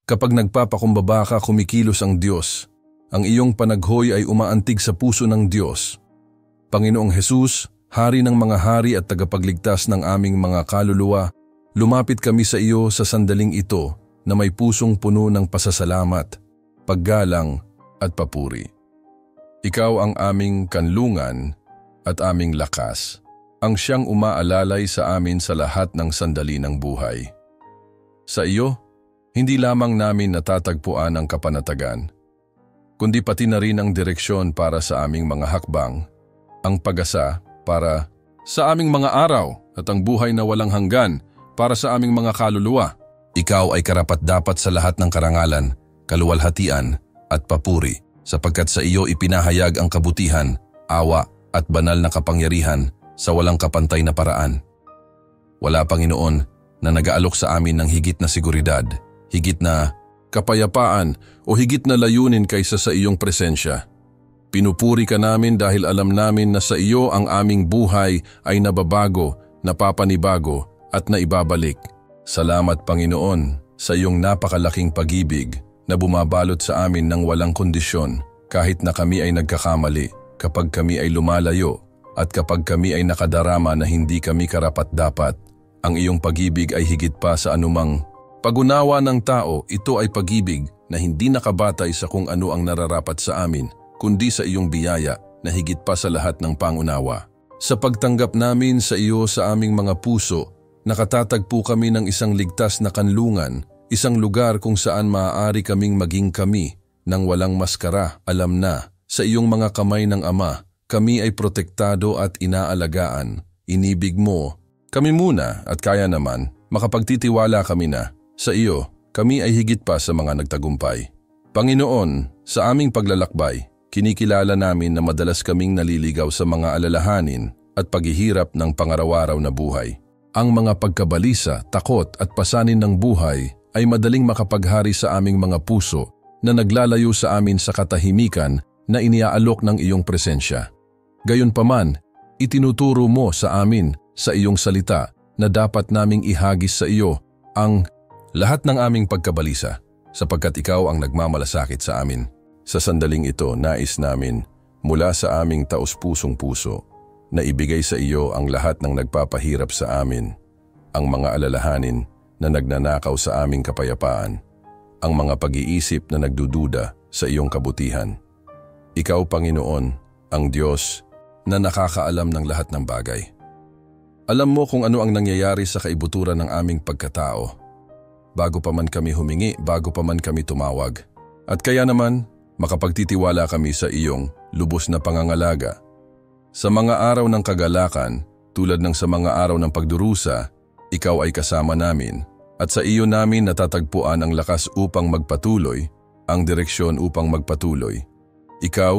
Kapag nagpapakumbaba ka, kumikilos ang Diyos. Ang iyong panaghoy ay umaantig sa puso ng Diyos. Panginoong Hesus, Hari ng mga hari at tagapagligtas ng aming mga kaluluwa, lumapit kami sa iyo sa sandaling ito na may pusong puno ng pasasalamat, paggalang at papuri. Ikaw ang aming kanlungan at aming lakas, ang siyang umaalalay sa amin sa lahat ng sandali ng buhay. Sa iyo, hindi lamang namin natatagpuan ang kapanatagan, kundi pati na rin ang direksyon para sa aming mga hakbang, ang pag-asa para sa aming mga araw at ang buhay na walang hanggan para sa aming mga kaluluwa. Ikaw ay karapat-dapat sa lahat ng karangalan, kaluwalhatian at papuri, sapagkat sa iyo ipinahayag ang kabutihan, awa at banal na kapangyarihan sa walang kapantay na paraan. Wala, Panginoon, na nag-aalok sa amin ng higit na seguridad, higit na kapayapaan o higit na layunin kaysa sa iyong presensya. Pinupuri ka namin dahil alam namin na sa iyo ang aming buhay ay nababago, napapanibago at naibabalik. Salamat, Panginoon, sa iyong napakalaking pag-ibig na bumabalot sa amin ng walang kondisyon kahit na kami ay nagkakamali, kapag kami ay lumalayo at kapag kami ay nakadarama na hindi kami karapat-dapat. Ang iyong pag-ibig ay higit pa sa anumang pag-unawa ng tao. Ito ay pag-ibig na hindi nakabatay sa kung ano ang nararapat sa amin, kundi sa iyong biyaya na higit pa sa lahat ng pangunawa. Sa pagtanggap namin sa iyo sa aming mga puso, nakatatagpo kami ng isang ligtas na kanlungan, isang lugar kung saan maaari kaming maging kami nang walang maskara. Alam na, sa iyong mga kamay ng Ama, kami ay protektado at inaalagaan. Inibig mo kami muna at kaya naman, makapagtitiwala kami na sa iyo, kami ay higit pa sa mga nagtagumpay. Panginoon, sa aming paglalakbay, kinikilala namin na madalas kaming naliligaw sa mga alalahanin at paghihirap ng pangaraw-araw na buhay. Ang mga pagkabalisa, takot at pasanin ng buhay ay madaling makapaghari sa aming mga puso na naglalayo sa amin sa katahimikan na iniaalok ng iyong presensya. Gayunpaman, itinuturo mo sa amin sa iyong salita na dapat naming ihagis sa iyo ang lahat ng aming pagkabalisa, sapagkat ikaw ang nagmamalasakit sa amin. Sa sandaling ito, nais namin mula sa aming taus-pusong puso na ibigay sa iyo ang lahat ng nagpapahirap sa amin, ang mga alalahanin na nagnanakaw sa aming kapayapaan, ang mga pag-iisip na nagdududa sa iyong kabutihan. Ikaw, Panginoon, ang Diyos na nakakaalam ng lahat ng bagay. Alam mo kung ano ang nangyayari sa kaibuturan ng aming pagkatao, bago pa man kami humingi, bago pa man kami tumawag. At kaya naman, makapagtitiwala kami sa iyong lubos na pangangalaga. Sa mga araw ng kagalakan, tulad ng sa mga araw ng pagdurusa, ikaw ay kasama namin, at sa iyo namin natatagpuan ang lakas upang magpatuloy, ang direksyon upang magpatuloy. Ikaw,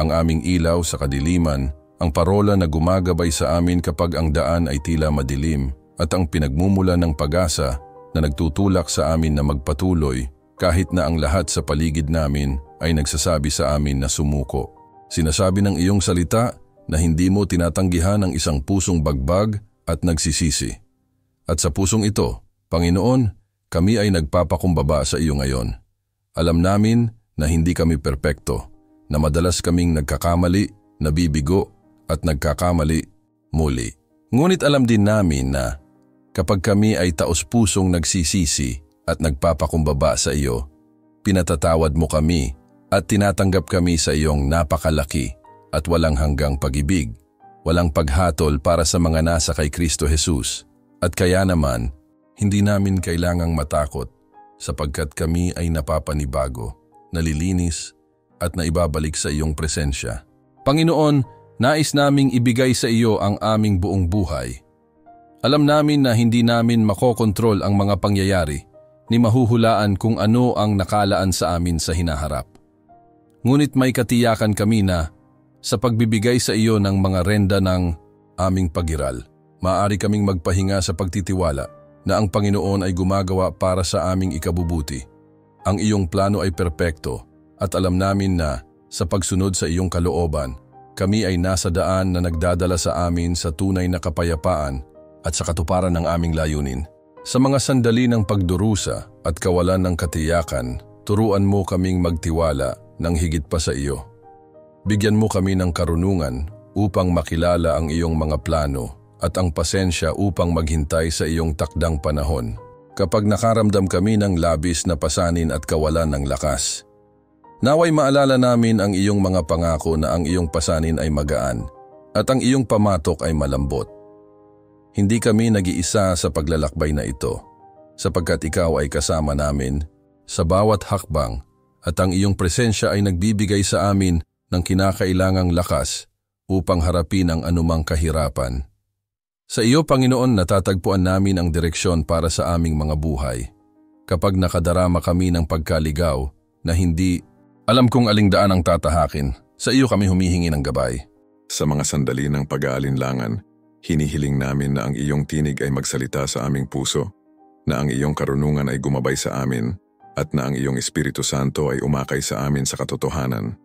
ang aming ilaw sa kadiliman, ang parola na gumagabay sa amin kapag ang daan ay tila madilim, at ang pinagmumula ng pag-asa na nagtutulak sa amin na magpatuloy kahit na ang lahat sa paligid namin ay nagsasabi sa amin na sumuko. Sinasabi ng iyong salita na hindi mo tinatanggihan ang isang pusong bagbag at nagsisisi. At sa pusong ito, Panginoon, kami ay nagpapakumbaba sa iyo ngayon. Alam namin na hindi kami perpekto, na madalas kaming nagkakamali, nabibigo at nagkakamali muli. Ngunit alam din namin na kapag kami ay taos-pusong nagsisisi at nagpapakumbaba sa iyo, pinatatawad mo kami at tinatanggap kami sa iyong napakalaki at walang hanggang pag-ibig, walang paghatol para sa mga nasa kay Kristo Jesus. At kaya naman, hindi namin kailangang matakot sapagkat kami ay napapanibago, nalilinis at naibabalik sa iyong presensya. Panginoon, nais naming ibigay sa iyo ang aming buong buhay. Alam namin na hindi namin makokontrol ang mga pangyayari ni mahuhulaan kung ano ang nakalaan sa amin sa hinaharap. Ngunit may katiyakan kami na sa pagbibigay sa iyo ng mga renda ng aming pagiral, maaari kaming magpahinga sa pagtitiwala na ang Panginoon ay gumagawa para sa aming ikabubuti. Ang iyong plano ay perpekto at alam namin na sa pagsunod sa iyong kalooban, kami ay nasa daan na nagdadala sa amin sa tunay na kapayapaan at sa katuparan ng aming layunin. Sa mga sandali ng pagdurusa at kawalan ng katiyakan, turuan mo kaming magtiwala ng higit pa sa iyo. Bigyan mo kami ng karunungan upang makilala ang iyong mga plano at ang pasensya upang maghintay sa iyong takdang panahon. Kapag nakaramdam kami ng labis na pasanin at kawalan ng lakas, naway maalala namin ang iyong mga pangako na ang iyong pasanin ay magaan at ang iyong pamatok ay malambot. Hindi kami nag-iisa sa paglalakbay na ito, sapagkat ikaw ay kasama namin sa bawat hakbang at ang iyong presensya ay nagbibigay sa amin ng kinakailangang lakas upang harapin ang anumang kahirapan. Sa iyo, Panginoon, natatagpuan namin ang direksyon para sa aming mga buhay. Kapag nakadarama kami ng pagkaligaw na hindi alam kung aling daan ang tatahakin, sa iyo kami humihingi ng gabay. Sa mga sandali ng pag-aalinlangan, hinihiling namin na ang iyong tinig ay magsalita sa aming puso, na ang iyong karunungan ay gumabay sa amin, at na ang iyong Espiritu Santo ay umakay sa amin sa katotohanan.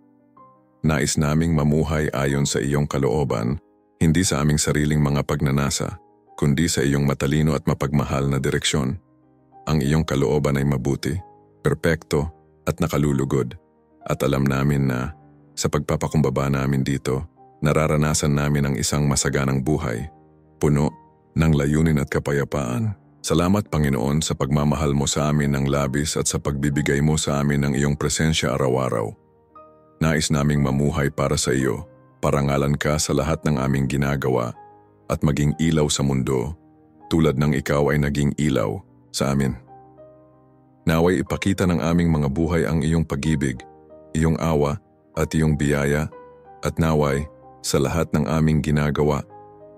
Nais naming mamuhay ayon sa iyong kalooban, hindi sa aming sariling mga pagnanasa, kundi sa iyong matalino at mapagmahal na direksyon. Ang iyong kalooban ay mabuti, perpekto at nakalulugod. At alam namin na sa pagpapakumbaba namin dito, nararanasan namin ang isang masaganang buhay, puno ng layunin at kapayapaan. Salamat, Panginoon, sa pagmamahal mo sa amin ng labis at sa pagbibigay mo sa amin ng iyong presensya araw-araw. Nais naming mamuhay para sa iyo, parangalan ka sa lahat ng aming ginagawa at maging ilaw sa mundo, tulad ng ikaw ay naging ilaw sa amin. Naway ipakita ng aming mga buhay ang iyong pag-ibig, iyong awa at iyong biyaya, at naway sa lahat ng aming ginagawa,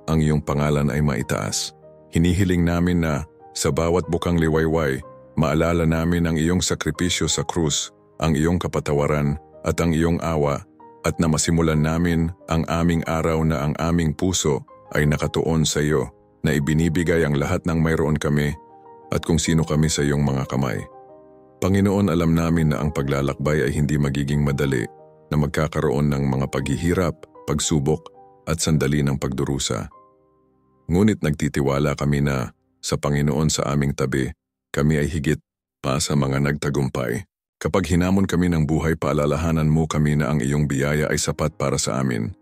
ang iyong pangalan ay maitaas. Hinihiling namin na sa bawat bukang liwayway, maalala namin ang iyong sakripisyo sa krus, ang iyong kapatawaran at ang iyong awa, at na masimulan namin ang aming araw na ang aming puso ay nakatuon sa iyo, na ibinibigay ang lahat ng mayroon kami at kung sino kami sa iyong mga kamay. Panginoon, alam namin na ang paglalakbay ay hindi magiging madali, na magkakaroon ng mga paghihirap, pagsubok at sandali ng pagdurusa. Ngunit nagtitiwala kami na sa Panginoon sa aming tabi, kami ay higit pa sa mga nagtagumpay. Kapag hinamon kami ng buhay, paalalahanan mo kami na ang iyong biyaya ay sapat para sa amin,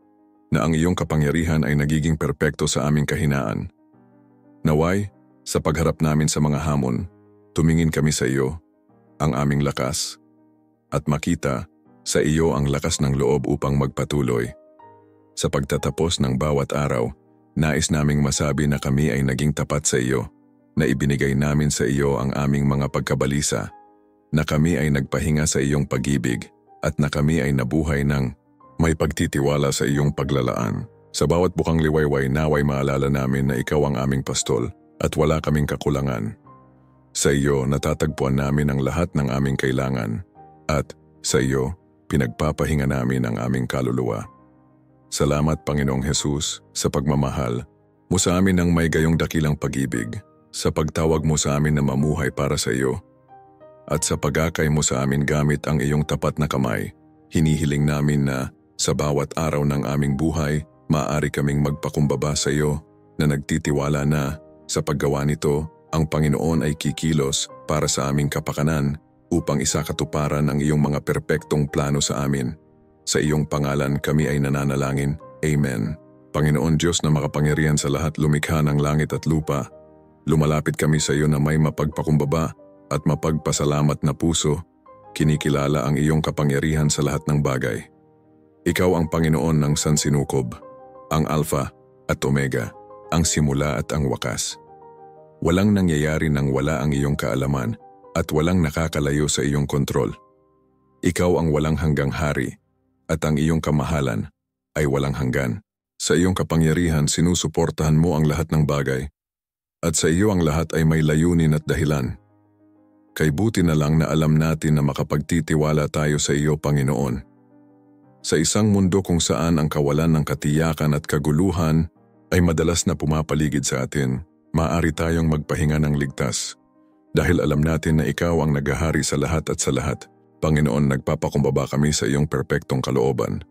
na ang iyong kapangyarihan ay nagiging perpekto sa aming kahinaan. Naway, sa pagharap namin sa mga hamon, tumingin kami sa iyo, ang aming lakas, at makita sa iyo ang lakas ng loob upang magpatuloy. Sa pagtatapos ng bawat araw, nais naming masabi na kami ay naging tapat sa iyo, na ibinigay namin sa iyo ang aming mga pagkabalisa, na kami ay nagpahinga sa iyong pag-ibig at na kami ay nabuhay ng may pagtitiwala sa iyong paglalaan. Sa bawat bukang liwayway, naway maalala namin na ikaw ang aming pastol at wala kaming kakulangan. Sa iyo natatagpuan namin ang lahat ng aming kailangan at sa iyo pinagpapahinga namin ang aming kaluluwa. Salamat, Panginoong Hesus, sa pagmamahal mo sa amin ng may gayong dakilang pag-ibig, sa pagtawag mo sa amin na mamuhay para sa iyo, at sa pag-akay mo sa amin gamit ang iyong tapat na kamay. Hinihiling namin na sa bawat araw ng aming buhay, maaari kaming magpakumbaba sa iyo na nagtitiwala na sa paggawa nito, ang Panginoon ay kikilos para sa aming kapakanan upang isakatuparan ang iyong mga perpektong plano sa amin. Sa iyong pangalan kami ay nananalangin. Amen. Panginoon Diyos na makapangyarihan sa lahat, lumikha ng langit at lupa, lumalapit kami sa iyo na may mapagpakumbaba at mapagpasalamat na puso, kinikilala ang iyong kapangyarihan sa lahat ng bagay. Ikaw ang Panginoon ng sansinukob, ang Alpha at Omega, ang simula at ang wakas. Walang nangyayari nang wala ang iyong kaalaman at walang nakakalayo sa iyong kontrol. Ikaw ang walang hanggang hari at ang iyong kamahalan ay walang hanggan. Sa iyong kapangyarihan sinusuportahan mo ang lahat ng bagay at sa iyo ang lahat ay may layunin at dahilan. Kay buti na lang na alam natin na makapagtitiwala tayo sa iyo, Panginoon. Sa isang mundo kung saan ang kawalan ng katiyakan at kaguluhan ay madalas na pumapaligid sa atin, maaari tayong magpahinga ng ligtas. Dahil alam natin na ikaw ang naghahari sa lahat at sa lahat. Panginoon, nagpapakumbaba kami sa iyong perpektong kalooban.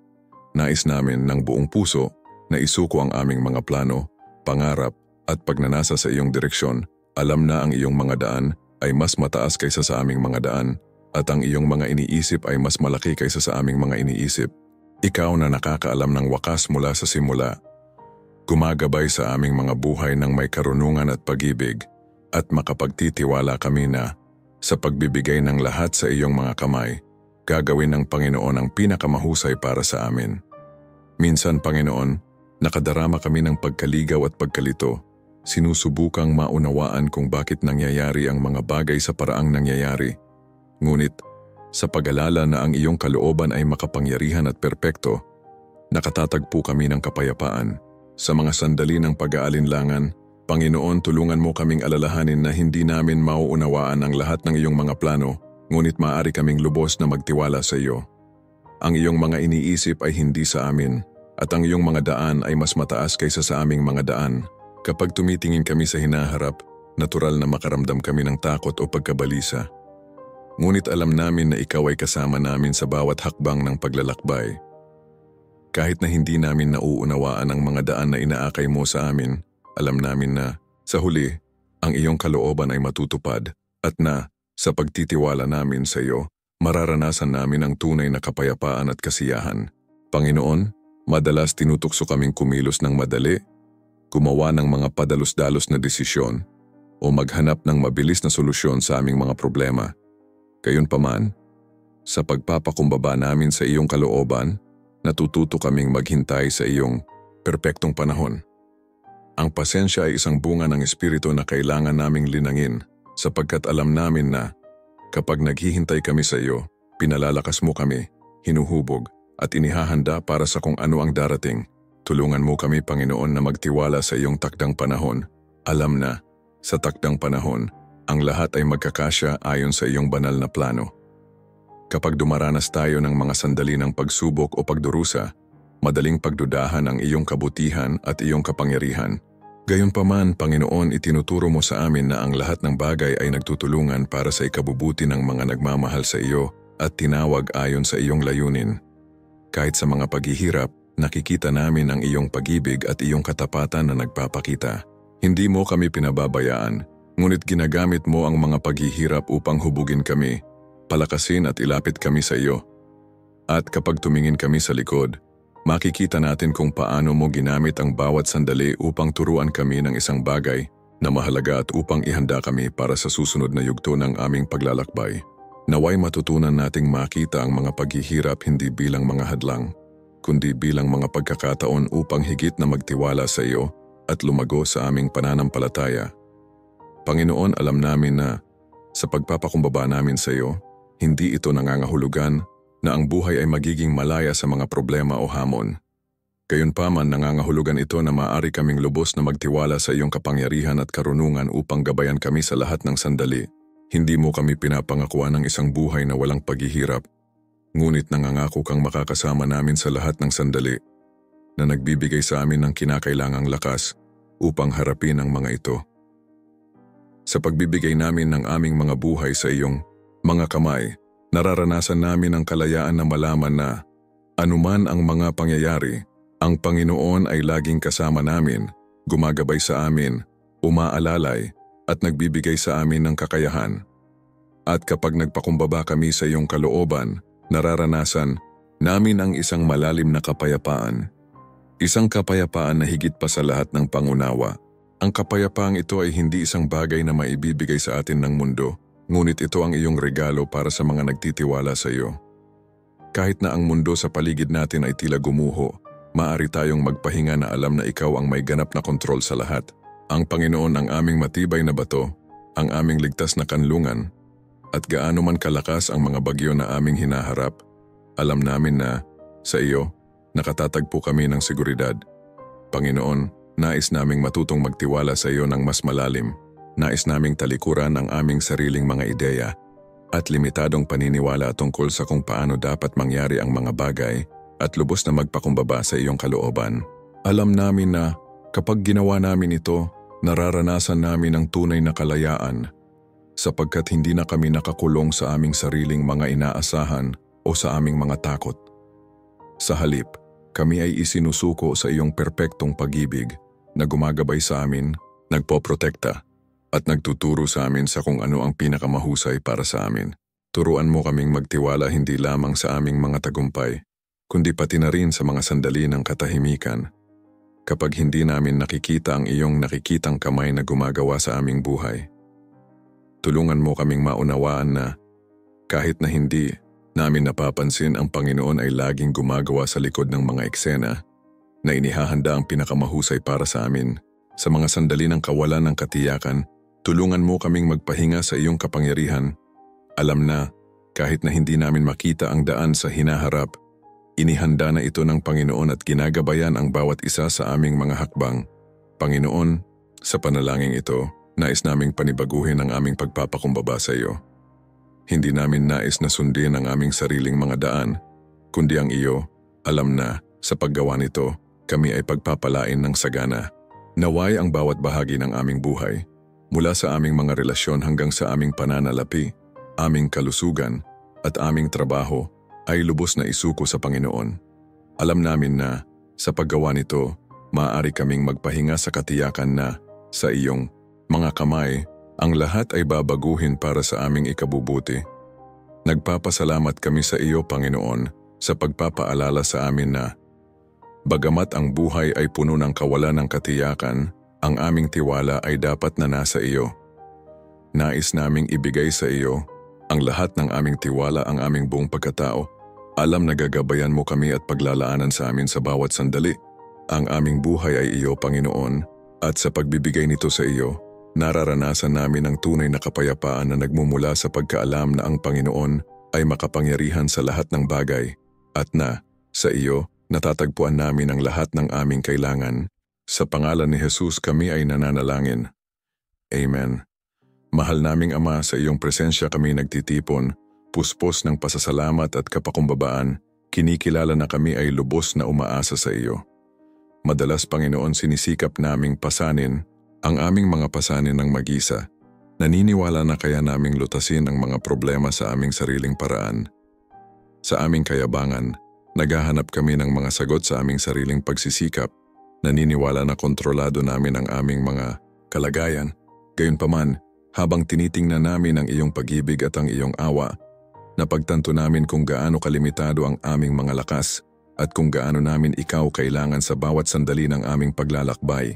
Nais namin ng buong puso na isuko ang aming mga plano, pangarap at pagnanasa sa iyong direksyon Alam na ang iyong mga daan ay mas mataas kaysa sa aming mga daan at ang iyong mga iniisip ay mas malaki kaysa sa aming mga iniisip. Ikaw na nakakaalam ng wakas mula sa simula. Gumagabay sa aming mga buhay ng may karunungan at pag-ibig at makapagtitiwala kami na sa pagbibigay ng lahat sa iyong mga kamay, gagawin ng Panginoon ang pinakamahusay para sa amin. Minsan, Panginoon, nakadarama kami ng pagkaligaw at pagkalito. Sinusubukang maunawaan kung bakit nangyayari ang mga bagay sa paraang nangyayari. Ngunit, sa pag-alala na ang iyong kalooban ay makapangyarihan at perpekto, nakatatagpo kami ng kapayapaan. Sa mga sandali ng pag-aalinlangan, Panginoon, tulungan mo kaming alalahanin na hindi namin mauunawaan ang lahat ng iyong mga plano, ngunit maaari kaming lubos na magtiwala sa iyo. Ang iyong mga iniisip ay hindi sa amin, at ang iyong mga daan ay mas mataas kaysa sa aming mga daan. Kapag tumitingin kami sa hinaharap, natural na makaramdam kami ng takot o pagkabalisa. Ngunit alam namin na ikaw ay kasama namin sa bawat hakbang ng paglalakbay. Kahit na hindi namin nauunawaan ang mga daan na inaakay mo sa amin, alam namin na, sa huli, ang iyong kalooban ay matutupad at na, sa pagtitiwala namin sa iyo, mararanasan namin ang tunay na kapayapaan at kasiyahan. Panginoon, madalas tinutukso kaming kumilos ng madali, gumawa ng mga padalos-dalos na desisyon, o maghanap ng mabilis na solusyon sa aming mga problema. Gayunpaman, sa pagpapakumbaba namin sa iyong kalooban, natututo kaming maghintay sa iyong perpektong panahon. Ang pasensya ay isang bunga ng espiritu na kailangan naming linangin sapagkat alam namin na kapag naghihintay kami sa iyo, pinalalakas mo kami, hinuhubog at inihahanda para sa kung ano ang darating. Tulungan mo kami, Panginoon, na magtiwala sa iyong takdang panahon. Alam na, sa takdang panahon, ang lahat ay magkakasya ayon sa iyong banal na plano. Kapag dumaranas tayo ng mga sandali ng pagsubok o pagdurusa, madaling pagdudahan ang iyong kabutihan at iyong kapangyarihan. Gayunpaman, Panginoon, itinuturo mo sa amin na ang lahat ng bagay ay nagtutulungan para sa ikabubuti ng mga nagmamahal sa iyo at tinawag ayon sa iyong layunin. Kahit sa mga paghihirap, nakikita namin ang iyong pag-ibig at iyong katapatan na nagpapakita. Hindi mo kami pinababayaan, ngunit ginagamit mo ang mga paghihirap upang hubugin kami, palakasin at ilapit kami sa iyo. At kapag tumingin kami sa likod, makikita natin kung paano mo ginamit ang bawat sandali upang turuan kami ng isang bagay na mahalaga at upang ihanda kami para sa susunod na yugto ng aming paglalakbay. Naway matutunan nating makita ang mga paghihirap hindi bilang mga hadlang, kundi bilang mga pagkakataon upang higit na magtiwala sa iyo at lumago sa aming pananampalataya. Panginoon, alam namin na sa pagpapakumbaba namin sa iyo, hindi ito nangangahulugan na ang buhay ay magiging malaya sa mga problema o hamon. Gayunpaman, nangangahulugan ito na maaari kaming lubos na magtiwala sa iyong kapangyarihan at karunungan upang gabayan kami sa lahat ng sandali. Hindi mo kami pinapangakuan ng isang buhay na walang paghihirap, ngunit nangangako kang makakasama namin sa lahat ng sandali na nagbibigay sa amin ng kinakailangang lakas upang harapin ang mga ito. Sa pagbibigay namin ng aming mga buhay sa iyong mga kamay, nararanasan namin ang kalayaan na malaman na anuman ang mga pangyayari, ang Panginoon ay laging kasama namin, gumagabay sa amin, umaalalay at nagbibigay sa amin ng kakayahan. At kapag nagpakumbaba kami sa iyong kalooban, nararanasan namin ang isang malalim na kapayapaan. Isang kapayapaan na higit pa sa lahat ng pangunawa. Ang kapayapaang ito ay hindi isang bagay na maibibigay sa atin ng mundo, ngunit ito ang iyong regalo para sa mga nagtitiwala sa iyo. Kahit na ang mundo sa paligid natin ay tila gumuho, maaari tayong magpahinga na alam na ikaw ang may ganap na kontrol sa lahat. Ang Panginoon ang aming matibay na bato, ang aming ligtas na kanlungan, at gaano man kalakas ang mga bagyo na aming hinaharap, alam namin na, sa iyo, nakatatagpo kami ng seguridad. Panginoon, nais naming matutong magtiwala sa iyo ng mas malalim. Nais naming talikuran ang aming sariling mga ideya at limitadong paniniwala tungkol sa kung paano dapat mangyari ang mga bagay at lubos na magpakumbaba sa iyong kalooban. Alam namin na kapag ginawa namin ito, nararanasan namin ang tunay na kalayaan sapagkat hindi na kami nakakulong sa aming sariling mga inaasahan o sa aming mga takot. Sa halip, kami ay isinusuko sa iyong perpektong pag-ibig na gumagabay sa amin, nagpoprotekta, at nagtuturo sa amin sa kung ano ang pinakamahusay para sa amin. Turuan mo kaming magtiwala hindi lamang sa aming mga tagumpay, kundi pati na rin sa mga sandali ng katahimikan. Kapag hindi namin nakikita ang iyong nakikitang kamay na gumagawa sa aming buhay. Tulungan mo kaming maunawaan na kahit na hindi namin napapansin, ang Panginoon ay laging gumagawa sa likod ng mga eksena na inihahanda ang pinakamahusay para sa amin. Sa mga sandali ng kawalan ng katiyakan, tulungan mo kaming magpahinga sa iyong kapangyarihan. Alam na, kahit na hindi namin makita ang daan sa hinaharap, inihanda na ito ng Panginoon at ginagabayan ang bawat isa sa aming mga hakbang. Panginoon, sa panalangin ito, nais naming panibaguhin ang aming pagpapakumbaba sa iyo. Hindi namin nais na sundin ang aming sariling mga daan, kundi ang iyo. Alam na, sa paggawa nito, kami ay pagpapalain ng sagana. Naway ang bawat bahagi ng aming buhay, mula sa aming mga relasyon hanggang sa aming pananalapi, aming kalusugan, at aming trabaho, ay lubos na isuko sa Panginoon. Alam namin na, sa paggawa nito, maaari kaming magpahinga sa katiyakan na, sa iyong mga kamay, ang lahat ay babaguhin para sa aming ikabubuti. Nagpapasalamat kami sa iyo, Panginoon, sa pagpapaalala sa amin na, bagamat ang buhay ay puno ng kawalan ng katiyakan, ang aming tiwala ay dapat na nasa iyo. Nais naming ibigay sa iyo ang lahat ng aming tiwala, ang aming buong pagkatao. Alam na gagabayan mo kami at paglalaanan sa amin sa bawat sandali. Ang aming buhay ay iyo, Panginoon, at sa pagbibigay nito sa iyo, nararanasan namin ang tunay na kapayapaan na nagmumula sa pagkaalam na ang Panginoon ay makapangyarihan sa lahat ng bagay at na, sa iyo, natatagpuan namin ang lahat ng aming kailangan. Sa pangalan ni Jesus kami ay nananalangin. Amen. Mahal naming Ama, sa iyong presensya kami nagtitipon, puspos ng pasasalamat at kapakumbabaan, kinikilala na kami ay lubos na umaasa sa iyo. Madalas, Panginoon, sinisikap naming pasanin ang aming mga pasanin ng mag-isa. Naniniwala na kaya naming lutasin ang mga problema sa aming sariling paraan. Sa aming kayabangan, naghahanap kami ng mga sagot sa aming sariling pagsisikap. Naniniwala na kontrolado namin ang aming mga kalagayan. Gayunpaman, habang tinitingnan namin ang iyong pag-ibig at ang iyong awa, napagtanto namin kung gaano kalimitado ang aming mga lakas at kung gaano namin ikaw kailangan sa bawat sandali ng aming paglalakbay.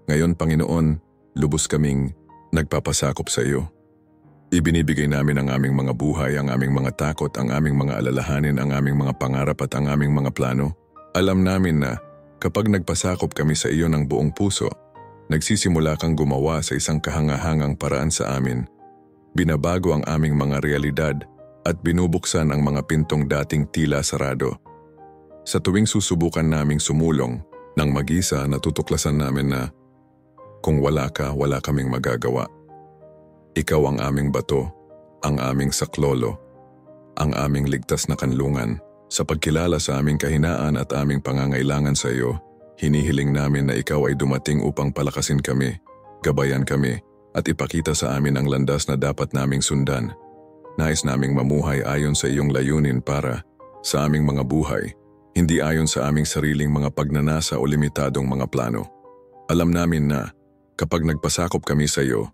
Ngayon, Panginoon, lubos kaming nagpapasakop sa iyo. Ibinibigay namin ang aming mga buhay, ang aming mga takot, ang aming mga alalahanin, ang aming mga pangarap at ang aming mga plano. Alam namin na kapag nagpasakop kami sa iyo ng buong puso, nagsisimula kang gumawa sa isang kahangahangang paraan sa amin. Binabago ang aming mga realidad at binubuksan ang mga pintong dating tila sarado. Sa tuwing susubukan naming sumulong, nang mag-isa, natutuklasan namin na kung wala ka, wala kaming magagawa. Ikaw ang aming bato, ang aming saklolo, ang aming ligtas na kanlungan. Sa pagkilala sa aming kahinaan at aming pangangailangan sa iyo, hinihiling namin na ikaw ay dumating upang palakasin kami, gabayan kami, at ipakita sa amin ang landas na dapat naming sundan. Nais naming mamuhay ayon sa iyong layunin para sa aming mga buhay, hindi ayon sa aming sariling mga pagnanasa o limitadong mga plano. Alam namin na kapag nagpasakop kami sa iyo,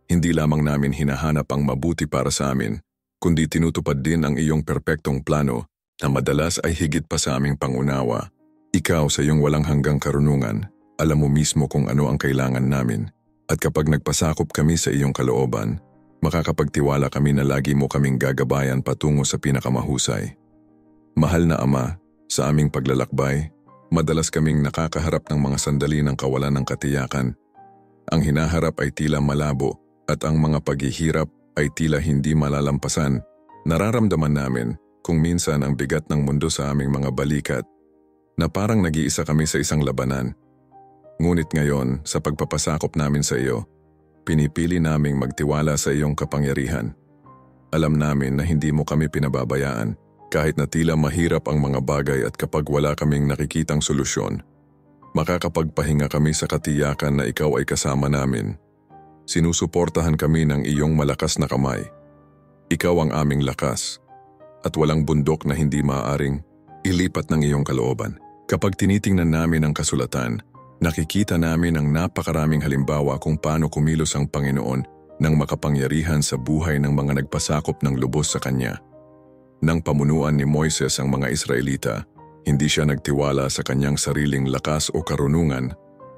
hindi lamang namin hinahanap ang mabuti para sa amin, kundi tinutupad din ang iyong perpektong plano na madalas ay higit pa sa aming pangunawa. Ikaw sa iyong walang hanggang karunungan, alam mo mismo kung ano ang kailangan namin. At kapag nagpasakop kami sa iyong kalooban, makakapagtiwala kami na lagi mo kaming gagabayan patungo sa pinakamahusay. Mahal na Ama, sa aming paglalakbay, madalas kaming nakakaharap ng mga sandali ng kawalan ng katiyakan. Ang hinaharap ay tila malabo at ang mga paghihirap ay tila hindi malalampasan. Nararamdaman namin kung minsan ang bigat ng mundo sa aming mga balikat na parang nag-iisa kami sa isang labanan. Ngunit ngayon, sa pagpapasakop namin sa iyo, pinipili naming magtiwala sa iyong kapangyarihan. Alam namin na hindi mo kami pinababayaan kahit na tila mahirap ang mga bagay at kapag wala kaming nakikitang solusyon. Makakapagpahinga kami sa katiyakan na ikaw ay kasama namin. Sinusuportahan kami ng iyong malakas na kamay. Ikaw ang aming lakas at walang bundok na hindi maaaring ilipat ng iyong kalooban. Kapag tinitingnan namin ang kasulatan, Nakikita namin ang napakaraming halimbawa kung paano kumilos ang Panginoon ng makapangyarihan sa buhay ng mga nagpasakop ng lubos sa Kanya. Nang pamunuan ni Moises ang mga Israelita, hindi siya nagtiwala sa kanyang sariling lakas o karunungan,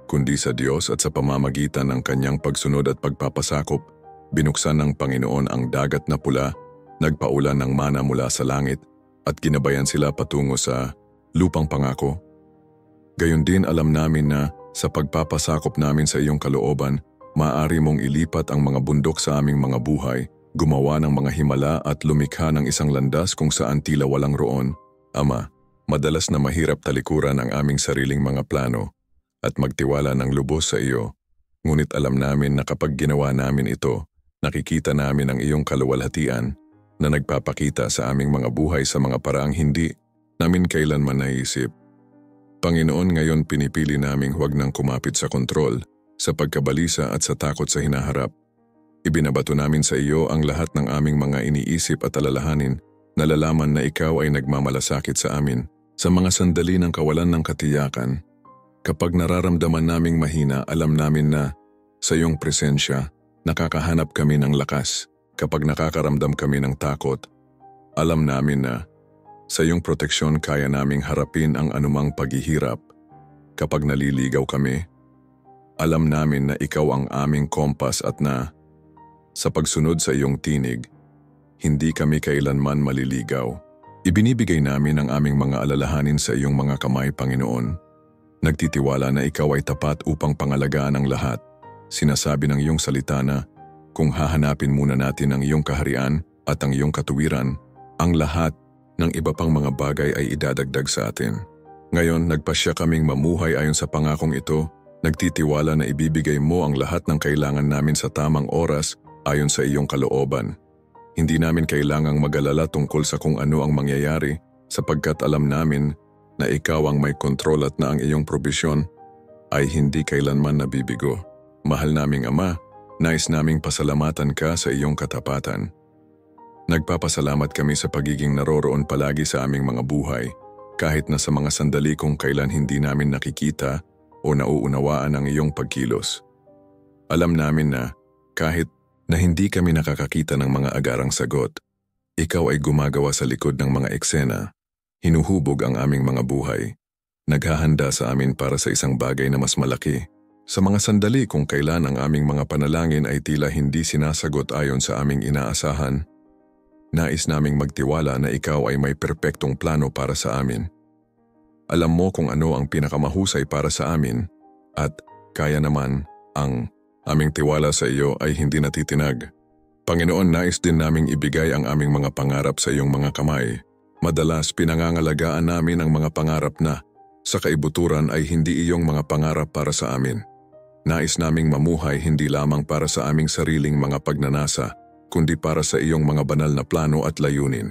kundi sa Diyos at sa pamamagitan ng kanyang pagsunod at pagpapasakop, binuksan ng Panginoon ang dagat na pula, nagpaulan ng mana mula sa langit, at ginabayan sila patungo sa lupang pangako. Gayon din alam namin na sa pagpapasakop namin sa iyong kalooban, maaari mong ilipat ang mga bundok sa aming mga buhay, gumawa ng mga himala at lumikha ng isang landas kung saan tila walang roon. Ama, madalas na mahirap talikuran ang aming sariling mga plano at magtiwala ng lubos sa iyo. Ngunit alam namin na kapag ginawa namin ito, nakikita namin ang iyong kaluwalhatian na nagpapakita sa aming mga buhay sa mga paraang hindi namin kailanman naisip. Panginoon, ngayon pinipili naming huwag nang kumapit sa kontrol, sa pagkabalisa at sa takot sa hinaharap. Ibinabato namin sa iyo ang lahat ng aming mga iniisip at alalahanin, nalalaman na ikaw ay nagmamalasakit sa amin sa mga sandali ng kawalan ng katiyakan. Kapag nararamdaman naming mahina, alam namin na sa iyong presensya, nakakahanap kami ng lakas. Kapag nakakaramdam kami ng takot, alam namin na sa iyong proteksyon kaya naming harapin ang anumang paghihirap. Kapag naliligaw kami, alam namin na ikaw ang aming kompas at na sa pagsunod sa iyong tinig, hindi kami kailanman maliligaw. Ibinibigay namin ang aming mga alalahanin sa iyong mga kamay, Panginoon. Nagtitiwala na ikaw ay tapat upang pangalagaan ang lahat. Sinasabi ng iyong salita na kung hahanapin muna natin ang iyong kaharian at ang iyong katuwiran, ang lahat ng iba pang mga bagay ay idadagdag sa atin. Ngayon, nagpasya kaming mamuhay ayon sa pangakong ito, nagtitiwala na ibibigay mo ang lahat ng kailangan namin sa tamang oras ayon sa iyong kalooban. Hindi namin kailangang mag-alala tungkol sa kung ano ang mangyayari sapagkat alam namin na ikaw ang may kontrol at na ang iyong probisyon ay hindi kailanman nabibigo. Mahal naming Ama, nais naming pasalamatan ka sa iyong katapatan. Nagpapasalamat kami sa pagiging naroroon palagi sa aming mga buhay, kahit na sa mga sandali kung kailan hindi namin nakikita o nauunawaan ang iyong pagkilos. Alam namin na kahit na hindi kami nakakakita ng mga agarang sagot, ikaw ay gumagawa sa likod ng mga eksena, hinuhubog ang aming mga buhay, naghahanda sa amin para sa isang bagay na mas malaki. Sa mga sandali kung kailan ang aming mga panalangin ay tila hindi sinasagot ayon sa aming inaasahan, nais naming magtiwala na ikaw ay may perpektong plano para sa amin. Alam mo kung ano ang pinakamahusay para sa amin at kaya naman ang aming tiwala sa iyo ay hindi natitinag. Panginoon, nais din naming ibigay ang aming mga pangarap sa iyong mga kamay. Madalas pinangangalagaan namin ang mga pangarap na sa kaibuturan ay hindi iyong mga pangarap para sa amin. Nais naming mamuhay hindi lamang para sa aming sariling mga pagnanasa, kundi para sa iyong mga banal na plano at layunin.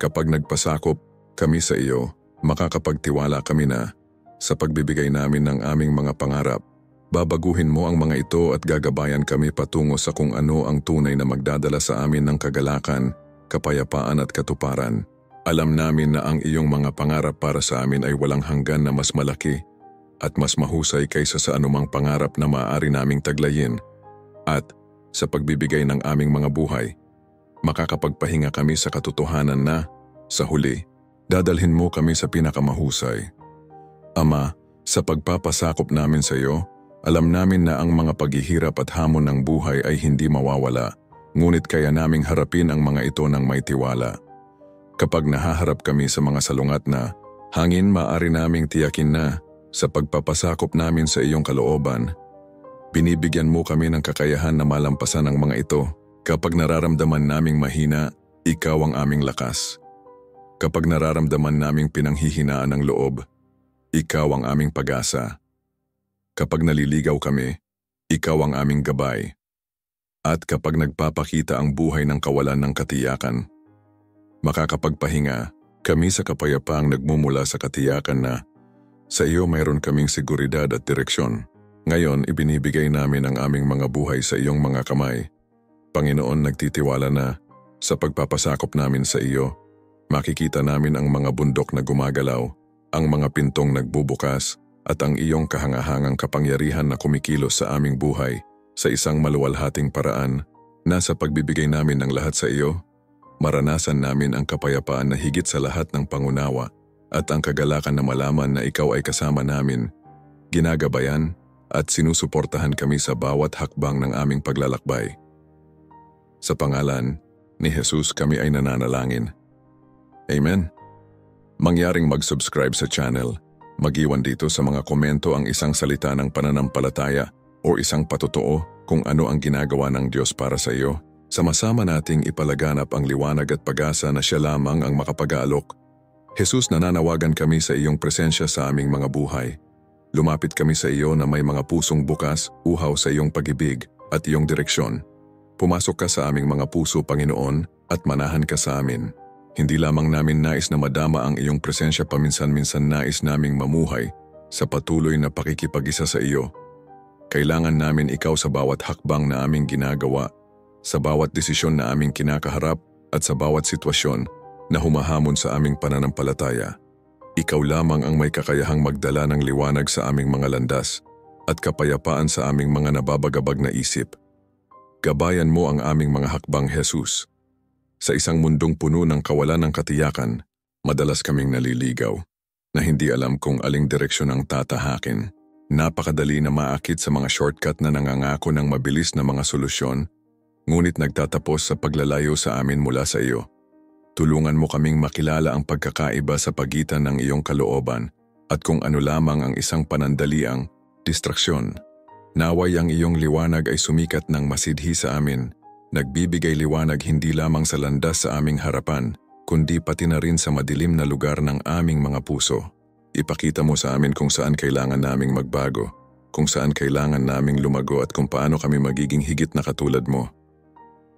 Kapag nagpasakop kami sa iyo, makakapagtiwala kami na sa pagbibigay namin ng aming mga pangarap, babaguhin mo ang mga ito at gagabayan kami patungo sa kung ano ang tunay na magdadala sa amin ng kagalakan, kapayapaan at katuparan. Alam namin na ang iyong mga pangarap para sa amin ay walang hanggan na mas malaki at mas mahusay kaysa sa anumang pangarap na maaari naming taglayin. At sa pagbibigay ng aming mga buhay, makakapagpahinga kami sa katotohanan na, sa huli, dadalhin mo kami sa pinakamahusay. Ama, sa pagpapasakop namin sa iyo, alam namin na ang mga paghihirap at hamon ng buhay ay hindi mawawala, ngunit kaya naming harapin ang mga ito ng may tiwala. Kapag nahaharap kami sa mga salungat na hangin, maaari naming tiyakin na sa pagpapasakop namin sa iyong kalooban, binibigyan mo kami ng kakayahan na malampasan ang mga ito. Kapag nararamdaman naming mahina, ikaw ang aming lakas. Kapag nararamdaman naming pinanghihinaan ng loob, ikaw ang aming pag-asa. Kapag naliligaw kami, ikaw ang aming gabay. At kapag nagpapakita ang buhay ng kawalan ng katiyakan, makakapagpahinga kami sa kapayapaang nagmumula sa katiyakan na sa iyo mayroon kaming seguridad at direksyon. Ngayon, ibinibigay namin ang aming mga buhay sa iyong mga kamay. Panginoon, nagtitiwala na sa pagpapasakop namin sa iyo, makikita namin ang mga bundok na gumagalaw, ang mga pintong nagbubukas, at ang iyong kahangahangang kapangyarihan na kumikilos sa aming buhay sa isang maluwalhating paraan na sa pagbibigay namin ng lahat sa iyo, maranasan namin ang kapayapaan na higit sa lahat ng pangunawa at ang kagalakan na malaman na ikaw ay kasama namin, ginagabayan at sinusuportahan kami sa bawat hakbang ng aming paglalakbay. Sa pangalan ni Jesus kami ay nananalangin. Amen. Mangyaring mag-subscribe sa channel, mag-iwan dito sa mga komento ang isang salita ng pananampalataya o isang patotoo kung ano ang ginagawa ng Diyos para sa iyo. Sama-sama nating ipalaganap ang liwanag at pag-asa na siya lamang ang makapag-aalok. Jesus, nananawagan kami sa iyong presensya sa aming mga buhay. Lumapit kami sa iyo na may mga pusong bukas, uhaw sa iyong pag-ibig at iyong direksyon. Pumasok ka sa aming mga puso, Panginoon, at manahan ka sa amin. Hindi lamang namin nais na madama ang iyong presensya, paminsan-minsan nais naming mamuhay sa patuloy na pakikipag-isa sa iyo. Kailangan namin ikaw sa bawat hakbang na aming ginagawa, sa bawat desisyon na aming kinakaharap at sa bawat sitwasyon na humahamon sa aming pananampalataya. Ikaw lamang ang may kakayahang magdala ng liwanag sa aming mga landas at kapayapaan sa aming mga nababagabag na isip. Gabayan mo ang aming mga hakbang, Jesus. Sa isang mundong puno ng kawalan ng katiyakan, madalas kaming naliligaw na hindi alam kung aling direksyon ang tatahakin. Napakadali na maakit sa mga shortcut na nangangako ng mabilis na mga solusyon, ngunit nagtatapos sa paglalayo sa amin mula sa iyo. Tulungan mo kaming makilala ang pagkakaiba sa pagitan ng iyong kalooban at kung ano lamang ang isang panandaliang distraksyon. Naway ang iyong liwanag ay sumikat ng masidhi sa amin, nagbibigay liwanag hindi lamang sa landas sa aming harapan, kundi pati na rin sa madilim na lugar ng aming mga puso. Ipakita mo sa amin kung saan kailangan naming magbago, kung saan kailangan naming lumago at kung paano kami magiging higit na katulad mo.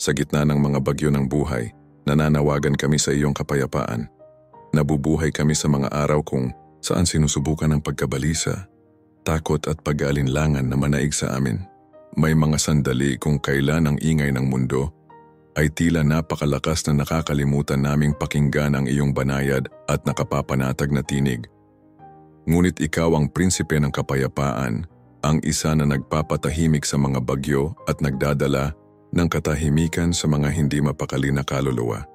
Sa gitna ng mga bagyo ng buhay, nananawagan kami sa iyong kapayapaan. Nabubuhay kami sa mga araw kung saan sinusubukan ng pagkabalisa, takot at pag-aalinlangan na manaig sa amin. May mga sandali kung kailan ang ingay ng mundo ay tila napakalakas na nakakalimutan naming pakinggan ang iyong banayad at nakapapanatag na tinig. Ngunit ikaw ang prinsipe ng kapayapaan, ang isa na nagpapatahimik sa mga bagyo at nagdadala ng katahimikan sa mga hindi mapakali na kaluluwa.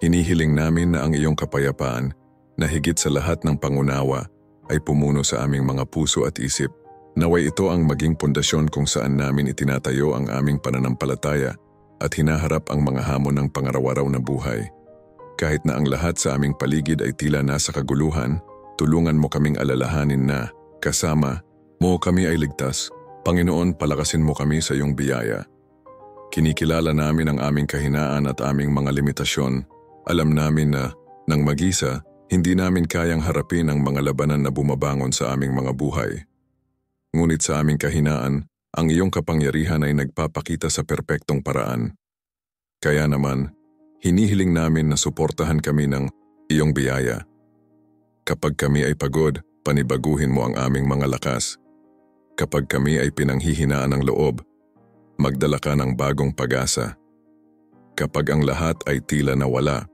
Hinihiling namin na ang iyong kapayapaan na higit sa lahat ng pangunawa ay pumuno sa aming mga puso at isip. Naway ito ang maging pundasyon kung saan namin itinatayo ang aming pananampalataya at hinaharap ang mga hamon ng pangaraw-araw na buhay. Kahit na ang lahat sa aming paligid ay tila nasa kaguluhan, tulungan mo kaming alalahanin na, kasama mo kami ay ligtas. Panginoon, palakasin mo kami sa iyong biyaya. Kinikilala namin ang aming kahinaan at aming mga limitasyon. Alam namin na, nang mag-isa, hindi namin kayang harapin ang mga labanan na bumabangon sa aming mga buhay. Ngunit sa aming kahinaan, ang iyong kapangyarihan ay nagpapakita sa perpektong paraan. Kaya naman, hinihiling namin na suportahan kami ng iyong biyaya. Kapag kami ay pagod, panibaguhin mo ang aming mga lakas. Kapag kami ay pinanghihinaan ng loob, magdala ka ng bagong pag-asa. Kapag ang lahat ay tila nawala,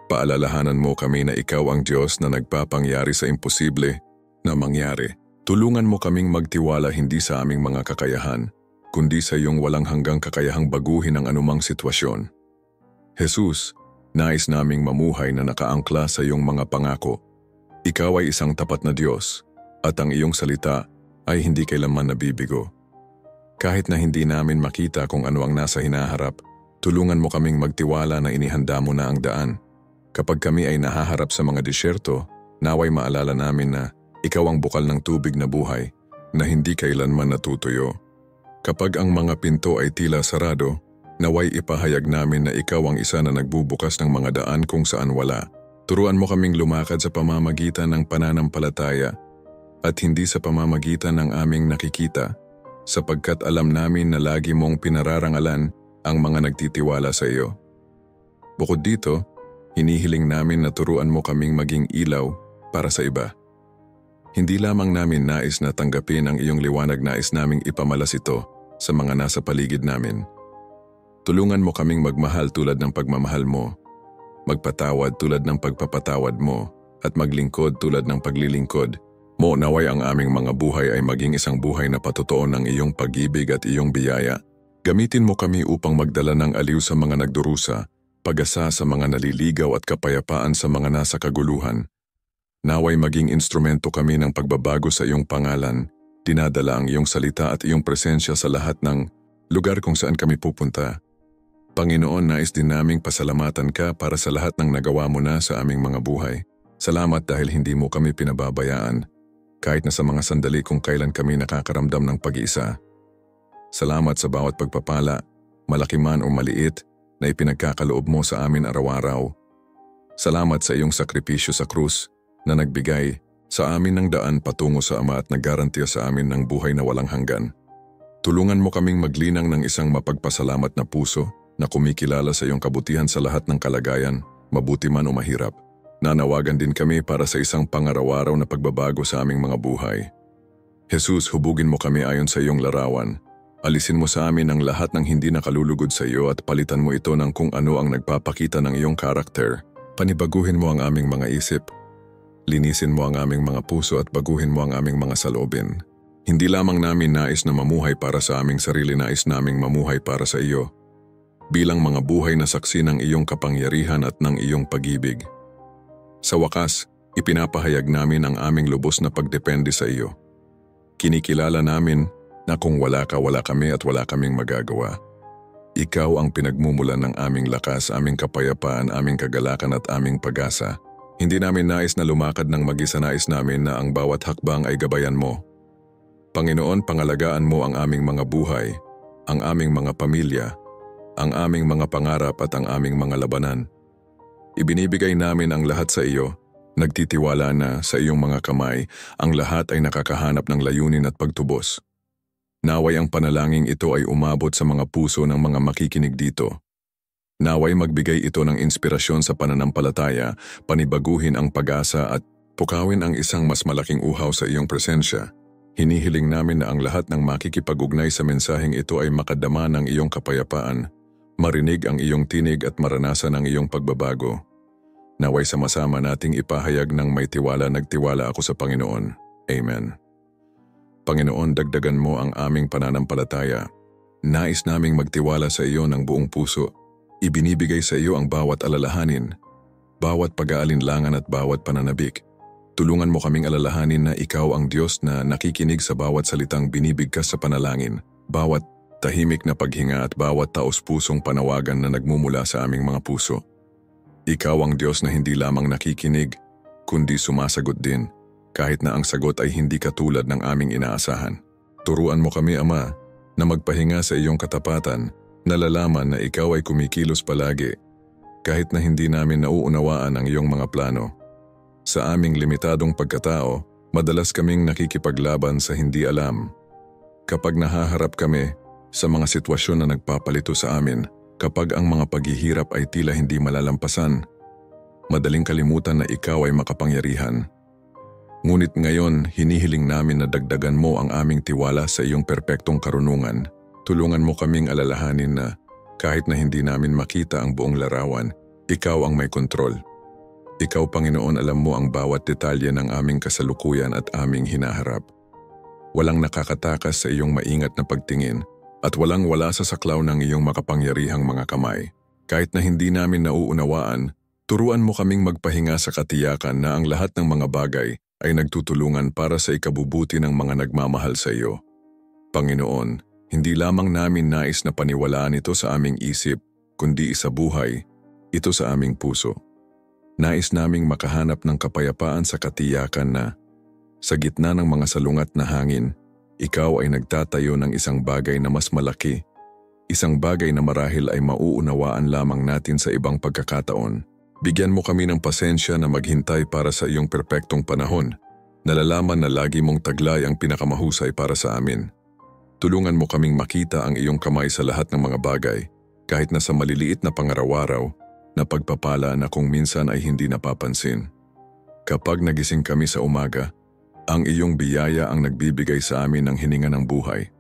paalalahanan mo kami na ikaw ang Diyos na nagpapangyari sa imposible na mangyari. Tulungan mo kaming magtiwala hindi sa aming mga kakayahan, kundi sa iyong walang hanggang kakayahang baguhin ang anumang sitwasyon. Jesus, nais naming mamuhay na nakaangkla sa iyong mga pangako. Ikaw ay isang tapat na Diyos, at ang iyong salita ay hindi kailanman nabibigo. Kahit na hindi namin makita kung ano ang nasa hinaharap, tulungan mo kaming magtiwala na inihanda mo na ang daan. Kapag kami ay nahaharap sa mga disyerto, naway maalala namin na ikaw ang bukal ng tubig na buhay na hindi kailanman natutuyo. Kapag ang mga pinto ay tila sarado, naway ipahayag namin na ikaw ang isa na nagbubukas ng mga daan kung saan wala. Turuan mo kaming lumakad sa pamamagitan ng pananampalataya at hindi sa pamamagitan ng aming nakikita, sapagkat alam namin na lagi mong pinararangalan ang mga nagtitiwala sa iyo. Bukod dito, hinihiling namin na turuan mo kaming maging ilaw para sa iba. Hindi lamang namin nais na tanggapin ang iyong liwanag, nais naming ipamalas ito sa mga nasa paligid namin. Tulungan mo kaming magmahal tulad ng pagmamahal mo, magpatawad tulad ng pagpapatawad mo, at maglingkod tulad ng paglilingkod Naway ang aming mga buhay ay maging isang buhay na patotoo ng iyong pag-ibig at iyong biyaya. Gamitin mo kami upang magdala ng aliw sa mga nagdurusa, pag-asa sa mga naliligaw at kapayapaan sa mga nasa kaguluhan. Naway maging instrumento kami ng pagbabago sa iyong pangalan, dinadala ang iyong salita at iyong presensya sa lahat ng lugar kung saan kami pupunta. Panginoon, nais din naming pasalamatan ka para sa lahat ng nagawa mo na sa aming mga buhay. Salamat dahil hindi mo kami pinababayaan, kahit na sa mga sandali kung kailan kami nakakaramdam ng pag-iisa. Salamat sa bawat pagpapala, malaki man o maliit, na ipinagkakaloob mo sa amin araw-araw. Salamat sa iyong sakripisyo sa krus na nagbigay sa amin ng daan patungo sa Ama at naggarantiya sa amin ng buhay na walang hanggan. Tulungan mo kaming maglinang ng isang mapagpasalamat na puso na kumikilala sa iyong kabutihan sa lahat ng kalagayan, mabuti man o mahirap. Nanawagan din kami para sa isang pangaraw-araw na pagbabago sa aming mga buhay. Jesus, hubugin mo kami ayon sa iyong larawan. Alisin mo sa amin ang lahat ng hindi nakalulugod sa iyo at palitan mo ito ng kung ano ang nagpapakita ng iyong karakter. Panibaguhin mo ang aming mga isip. Linisin mo ang aming mga puso at baguhin mo ang aming mga saloobin. Hindi lamang namin nais na mamuhay para sa aming sarili, nais naming mamuhay para sa iyo. Bilang mga buhay na saksi ng iyong kapangyarihan at ng iyong pag-ibig. Sa wakas, ipinapahayag namin ang aming lubos na pagdepende sa iyo. Kinikilala namin na kung wala ka, wala kami at wala kaming magagawa. Ikaw ang pinagmumulan ng aming lakas, aming kapayapaan, aming kagalakan at aming pag-asa. Hindi namin nais na lumakad ng mag-isa, nais namin na ang bawat hakbang ay gabayan mo. Panginoon, pangalagaan mo ang aming mga buhay, ang aming mga pamilya, ang aming mga pangarap at ang aming mga labanan. Ibinibigay namin ang lahat sa iyo, nagtitiwala na sa iyong mga kamay, ang lahat ay nakakahanap ng layunin at pagtubos. Naway ang panalangin ito ay umabot sa mga puso ng mga makikinig dito. Naway magbigay ito ng inspirasyon sa pananampalataya, panibaguhin ang pag-asa at pukawin ang isang mas malaking uhaw sa iyong presensya. Hinihiling namin na ang lahat ng makikipag-ugnay sa mensaheng ito ay makadama ng iyong kapayapaan, marinig ang iyong tinig at maranasan ang iyong pagbabago. Naway sama-sama nating ipahayag ng may tiwala, nagtiwala ako sa Panginoon. Amen. Panginoon, dagdagan mo ang aming pananampalataya. Nais naming magtiwala sa iyo ng buong puso. Ibinibigay sa iyo ang bawat alalahanin, bawat pag-aalinlangan at bawat pananabik. Tulungan mo kaming alalahanin na ikaw ang Diyos na nakikinig sa bawat salitang binibigkas sa panalangin, bawat tahimik na paghinga at bawat taos-pusong panawagan na nagmumula sa aming mga puso. Ikaw ang Diyos na hindi lamang nakikinig, kundi sumasagot din. Kahit na ang sagot ay hindi katulad ng aming inaasahan. Turuan mo kami, Ama, na magpahinga sa iyong katapatan, nalalaman na ikaw ay kumikilos palagi, kahit na hindi namin nauunawaan ang iyong mga plano. Sa aming limitadong pagkatao, madalas kaming nakikipaglaban sa hindi alam. Kapag nahaharap kami sa mga sitwasyon na nagpapalito sa amin, kapag ang mga paghihirap ay tila hindi malalampasan, madaling kalimutan na ikaw ay makapangyarihan. Ngunit ngayon, hinihiling namin na dagdagan mo ang aming tiwala sa iyong perpektong karunungan. Tulungan mo kaming alalahanin na kahit na hindi namin makita ang buong larawan, ikaw ang may kontrol. Ikaw, Panginoon, alam mo ang bawat detalye ng aming kasalukuyan at aming hinaharap. Walang nakakatakas sa iyong maingat na pagtingin at walang-wala sa saklaw ng iyong makapangyarihang mga kamay. Kahit na hindi namin nauunawaan, turuan mo kaming magpahinga sa katiyakan na ang lahat ng mga bagay ay nagtutulungan para sa ikabubuti ng mga nagmamahal sa iyo. Panginoon, hindi lamang namin nais na paniwalaan ito sa aming isip, kundi isabuhay ito sa aming puso. Nais naming makahanap ng kapayapaan sa katiyakan na, sa gitna ng mga salungat na hangin, ikaw ay nagtatayo ng isang bagay na mas malaki, isang bagay na marahil ay mauunawaan lamang natin sa ibang pagkakataon. Bigyan mo kami ng pasensya na maghintay para sa iyong perpektong panahon. Nalalaman na lagi mong taglay ang pinakamahusay para sa amin. Tulungan mo kaming makita ang iyong kamay sa lahat ng mga bagay, kahit na sa maliliit na pangaraw-araw na pagpapala na kung minsan ay hindi napapansin. Kapag nagising kami sa umaga, ang iyong biyaya ang nagbibigay sa amin ng hininga ng buhay.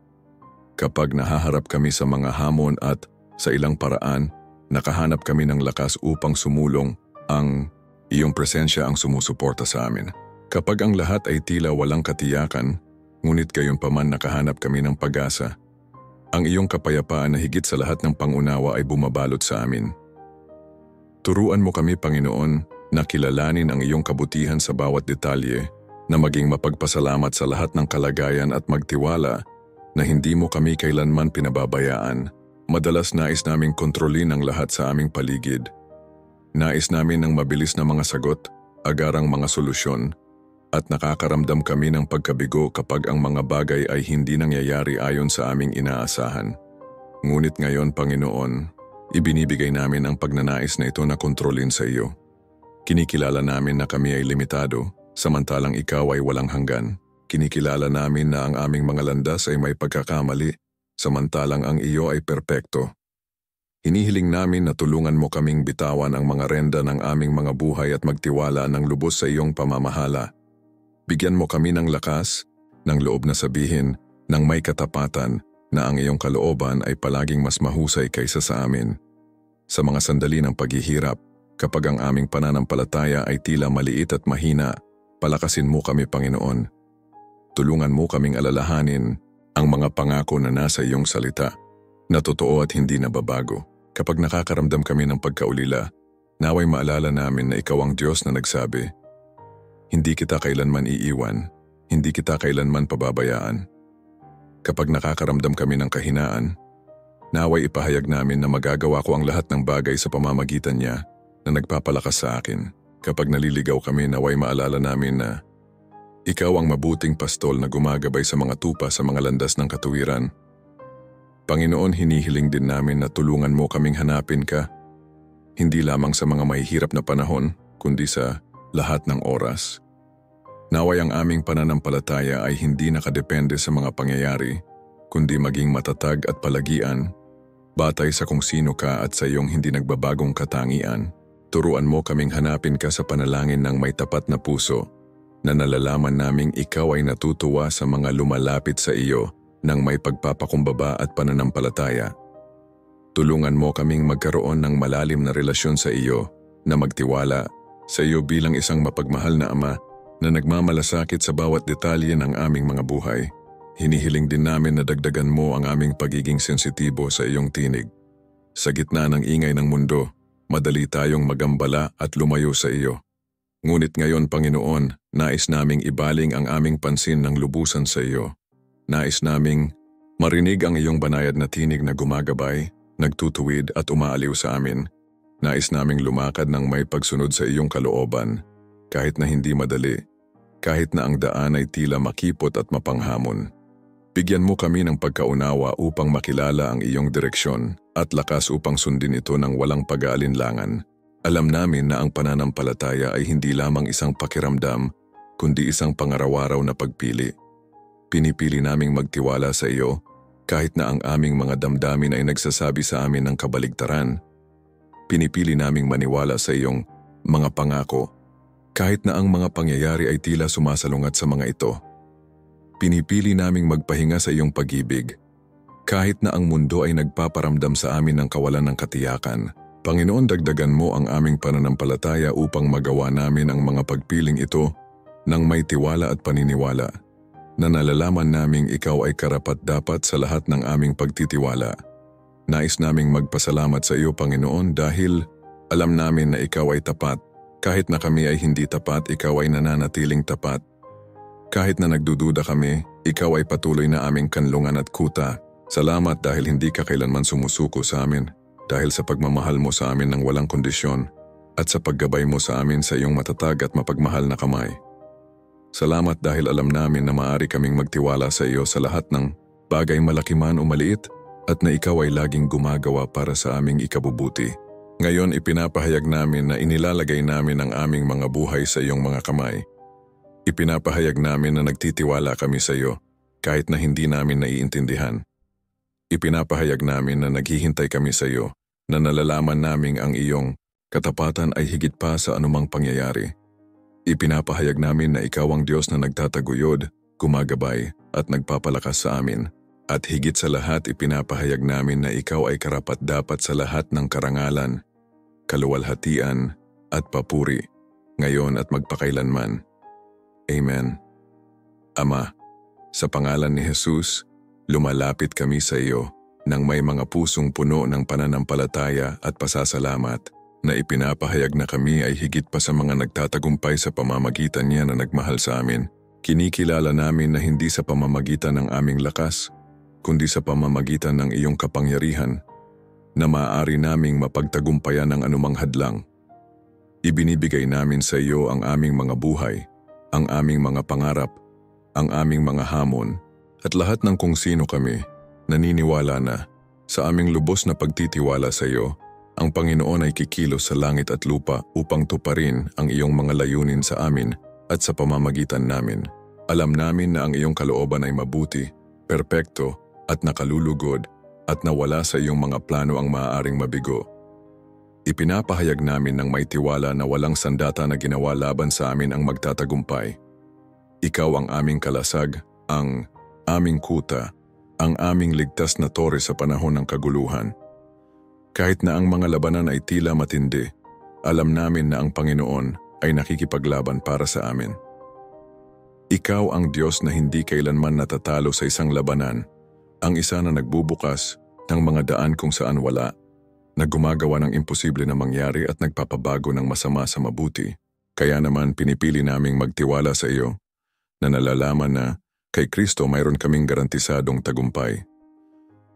Kapag nahaharap kami sa mga hamon at sa ilang paraan, nakahanap kami ng lakas upang sumulong, ang iyong presensya ang sumusuporta sa amin. Kapag ang lahat ay tila walang katiyakan, ngunit gayunpaman nakahanap kami ng pag-asa. Ang iyong kapayapaan na higit sa lahat ng pangunawa ay bumabalot sa amin. Turuan mo kami, Panginoon, na kilalanin ang iyong kabutihan sa bawat detalye, na maging mapagpasalamat sa lahat ng kalagayan at magtiwala na hindi mo kami kailanman pinababayaan. Madalas nais naming kontrolin ang lahat sa aming paligid. Nais namin ng mabilis na mga sagot, agarang mga solusyon, at nakakaramdam kami ng pagkabigo kapag ang mga bagay ay hindi nangyayari ayon sa aming inaasahan. Ngunit ngayon, Panginoon, ibinibigay namin ang pagnanais na ito na kontrolin sa iyo. Kinikilala namin na kami ay limitado, samantalang ikaw ay walang hanggan. Kinikilala namin na ang aming mga landas ay may pagkakamali, samantalang ang iyo ay perpekto. Hinihiling namin na tulungan mo kaming bitawan ang mga renda ng aming mga buhay at magtiwala ng lubos sa iyong pamamahala. Bigyan mo kami ng lakas, ng loob na sabihin, ng may katapatan, na ang iyong kalooban ay palaging mas mahusay kaysa sa amin. Sa mga sandali ng paghihirap, kapag ang aming pananampalataya ay tila maliit at mahina, palakasin mo kami, Panginoon. Tulungan mo kaming alalahanin ang mga pangako na nasa iyong salita, na totoo at hindi nababago. Kapag nakakaramdam kami ng pagkaulila, naway maalala namin na ikaw ang Diyos na nagsabi, hindi kita kailanman iiwan, hindi kita kailanman pababayaan. Kapag nakakaramdam kami ng kahinaan, naway ipahayag namin na magagawa ko ang lahat ng bagay sa pamamagitan niya na nagpapalakas sa akin. Kapag naliligaw kami, naway maalala namin na ikaw ang mabuting pastol na gumagabay sa mga tupa sa mga landas ng katuwiran. Panginoon, hinihiling din namin na tulungan mo kaming hanapin ka, hindi lamang sa mga mahihirap na panahon, kundi sa lahat ng oras. Naway ang aming pananampalataya ay hindi nakadepende sa mga pangyayari, kundi maging matatag at palagian, batay sa kung sino ka at sa iyong hindi nagbabagong katangian. Turuan mo kaming hanapin ka sa panalangin ng may tapat na puso, na nalalaman naming ikaw ay natutuwa sa mga lumalapit sa iyo ng may pagpapakumbaba at pananampalataya. Tulungan mo kaming magkaroon ng malalim na relasyon sa iyo, na magtiwala sa iyo bilang isang mapagmahal na ama na nagmamalasakit sa bawat detalye ng aming mga buhay. Hinihiling din namin na dagdagan mo ang aming pagiging sensitibo sa iyong tinig. Sa gitna ng ingay ng mundo, madali tayong magambala at lumayo sa iyo. Ngunit ngayon, Panginoon, nais naming ibaling ang aming pansin ng lubusan sa iyo. Nais naming marinig ang iyong banayad na tinig na gumagabay, nagtutuwid at umaaliw sa amin. Nais naming lumakad ng may pagsunod sa iyong kalooban, kahit na hindi madali, kahit na ang daan ay tila makipot at mapanghamon. Bigyan mo kami ng pagkaunawa upang makilala ang iyong direksyon at lakas upang sundin ito ng walang pag-aalinlangan. Alam namin na ang pananampalataya ay hindi lamang isang pakiramdam, kundi isang pangaraw-araw na pagpili. Pinipili naming magtiwala sa iyo, kahit na ang aming mga damdamin ay nagsasabi sa amin ng kabaligtaran. Pinipili naming maniwala sa iyong mga pangako, kahit na ang mga pangyayari ay tila sumasalungat sa mga ito. Pinipili naming magpahinga sa iyong pag-ibig, kahit na ang mundo ay nagpaparamdam sa amin ng kawalan ng katiyakan. Panginoon, dagdagan mo ang aming pananampalataya upang magawa namin ang mga pagpiling ito ng may tiwala at paniniwala, na nalalaman naming ikaw ay karapat-dapat sa lahat ng aming pagtitiwala. Nais naming magpasalamat sa iyo, Panginoon, dahil alam namin na ikaw ay tapat. Kahit na kami ay hindi tapat, ikaw ay nananatiling tapat. Kahit na nagdududa kami, ikaw ay patuloy na aming kanlungan at kuta. Salamat dahil hindi ka kailanman sumusuko sa amin, dahil sa pagmamahal mo sa amin ng walang kondisyon, at sa paggabay mo sa amin sa iyong matatag at mapagmahal na kamay. Salamat dahil alam namin na maaari kaming magtiwala sa iyo sa lahat ng bagay, malaki man o maliit, at na ikaw ay laging gumagawa para sa aming ikabubuti. Ngayon ipinapahayag namin na inilalagay namin ang aming mga buhay sa iyong mga kamay. Ipinapahayag namin na nagtitiwala kami sa iyo, kahit na hindi namin naiintindihan. Ipinapahayag namin na naghihintay kami sa iyo, na nalalaman naming ang iyong katapatan ay higit pa sa anumang pangyayari. Ipinapahayag namin na ikaw ang Diyos na nagtataguyod, gumagabay, at nagpapalakas sa amin. At higit sa lahat, ipinapahayag namin na ikaw ay karapat-dapat sa lahat ng karangalan, kaluwalhatian, at papuri, ngayon at magpakailanman. Amen. Ama, sa pangalan ni Jesus, lumalapit kami sa iyo nang may mga pusong puno ng pananampalataya at pasasalamat na ipinapahayag na kami ay higit pa sa mga nagtatagumpay sa pamamagitan niya na nagmahal sa amin. Kinikilala namin na hindi sa pamamagitan ng aming lakas, kundi sa pamamagitan ng iyong kapangyarihan na maaari naming mapagtagumpayan ang anumang hadlang. Ibinibigay namin sa iyo ang aming mga buhay, ang aming mga pangarap, ang aming mga hamon, at lahat ng kung sino kami. Naniniwala na sa aming lubos na pagtitiwala sa iyo, ang Panginoon ay kikilos sa langit at lupa upang tuparin ang iyong mga layunin sa amin at sa pamamagitan namin. Alam namin na ang iyong kalooban ay mabuti, perpekto at nakalulugod at nawala sa iyong mga plano ang maaaring mabigo. Ipinapahayag namin ng may tiwala na walang sandata na ginawa laban sa amin ang magtatagumpay. Ikaw ang aming kalasag, ang aming kuta, ang aming ligtas na tore sa panahon ng kaguluhan. Kahit na ang mga labanan ay tila matindi, alam namin na ang Panginoon ay nakikipaglaban para sa amin. Ikaw ang Diyos na hindi kailanman natatalo sa isang labanan, ang isa na nagbubukas ng mga daan kung saan wala, na gumagawa ng imposible na mangyari at nagpapabago ng masama sa mabuti. Kaya naman pinipili naming magtiwala sa iyo, na nalalaman na kay Kristo mayroon kaming garantisadong tagumpay.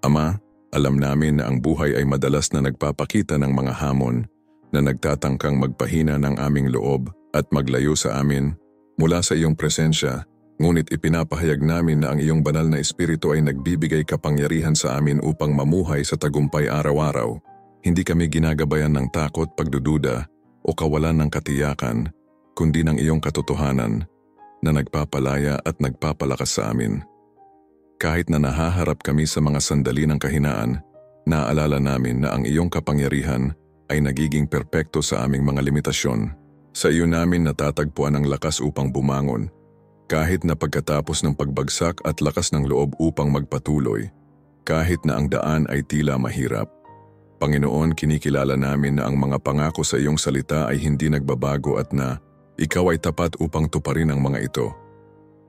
Ama, alam namin na ang buhay ay madalas na nagpapakita ng mga hamon na nagtatangkang magpahina ng aming loob at maglayo sa amin mula sa iyong presensya, ngunit ipinapahayag namin na ang iyong banal na espiritu ay nagbibigay kapangyarihan sa amin upang mamuhay sa tagumpay araw-araw. Hindi kami ginagabayan ng takot, pagdududa o kawalan ng katiyakan, kundi ng iyong katotohanan na nagpapalaya at nagpapalakas sa amin. Kahit na nahaharap kami sa mga sandali ng kahinaan, naalala namin na ang iyong kapangyarihan ay nagiging perpekto sa aming mga limitasyon. Sa iyo namin natatagpuan ang lakas upang bumangon, kahit na pagkatapos ng pagbagsak at lakas ng loob upang magpatuloy, kahit na ang daan ay tila mahirap. Panginoon, kinikilala namin na ang mga pangako sa iyong salita ay hindi nagbabago at na ikaw ay tapat upang tuparin ang mga ito.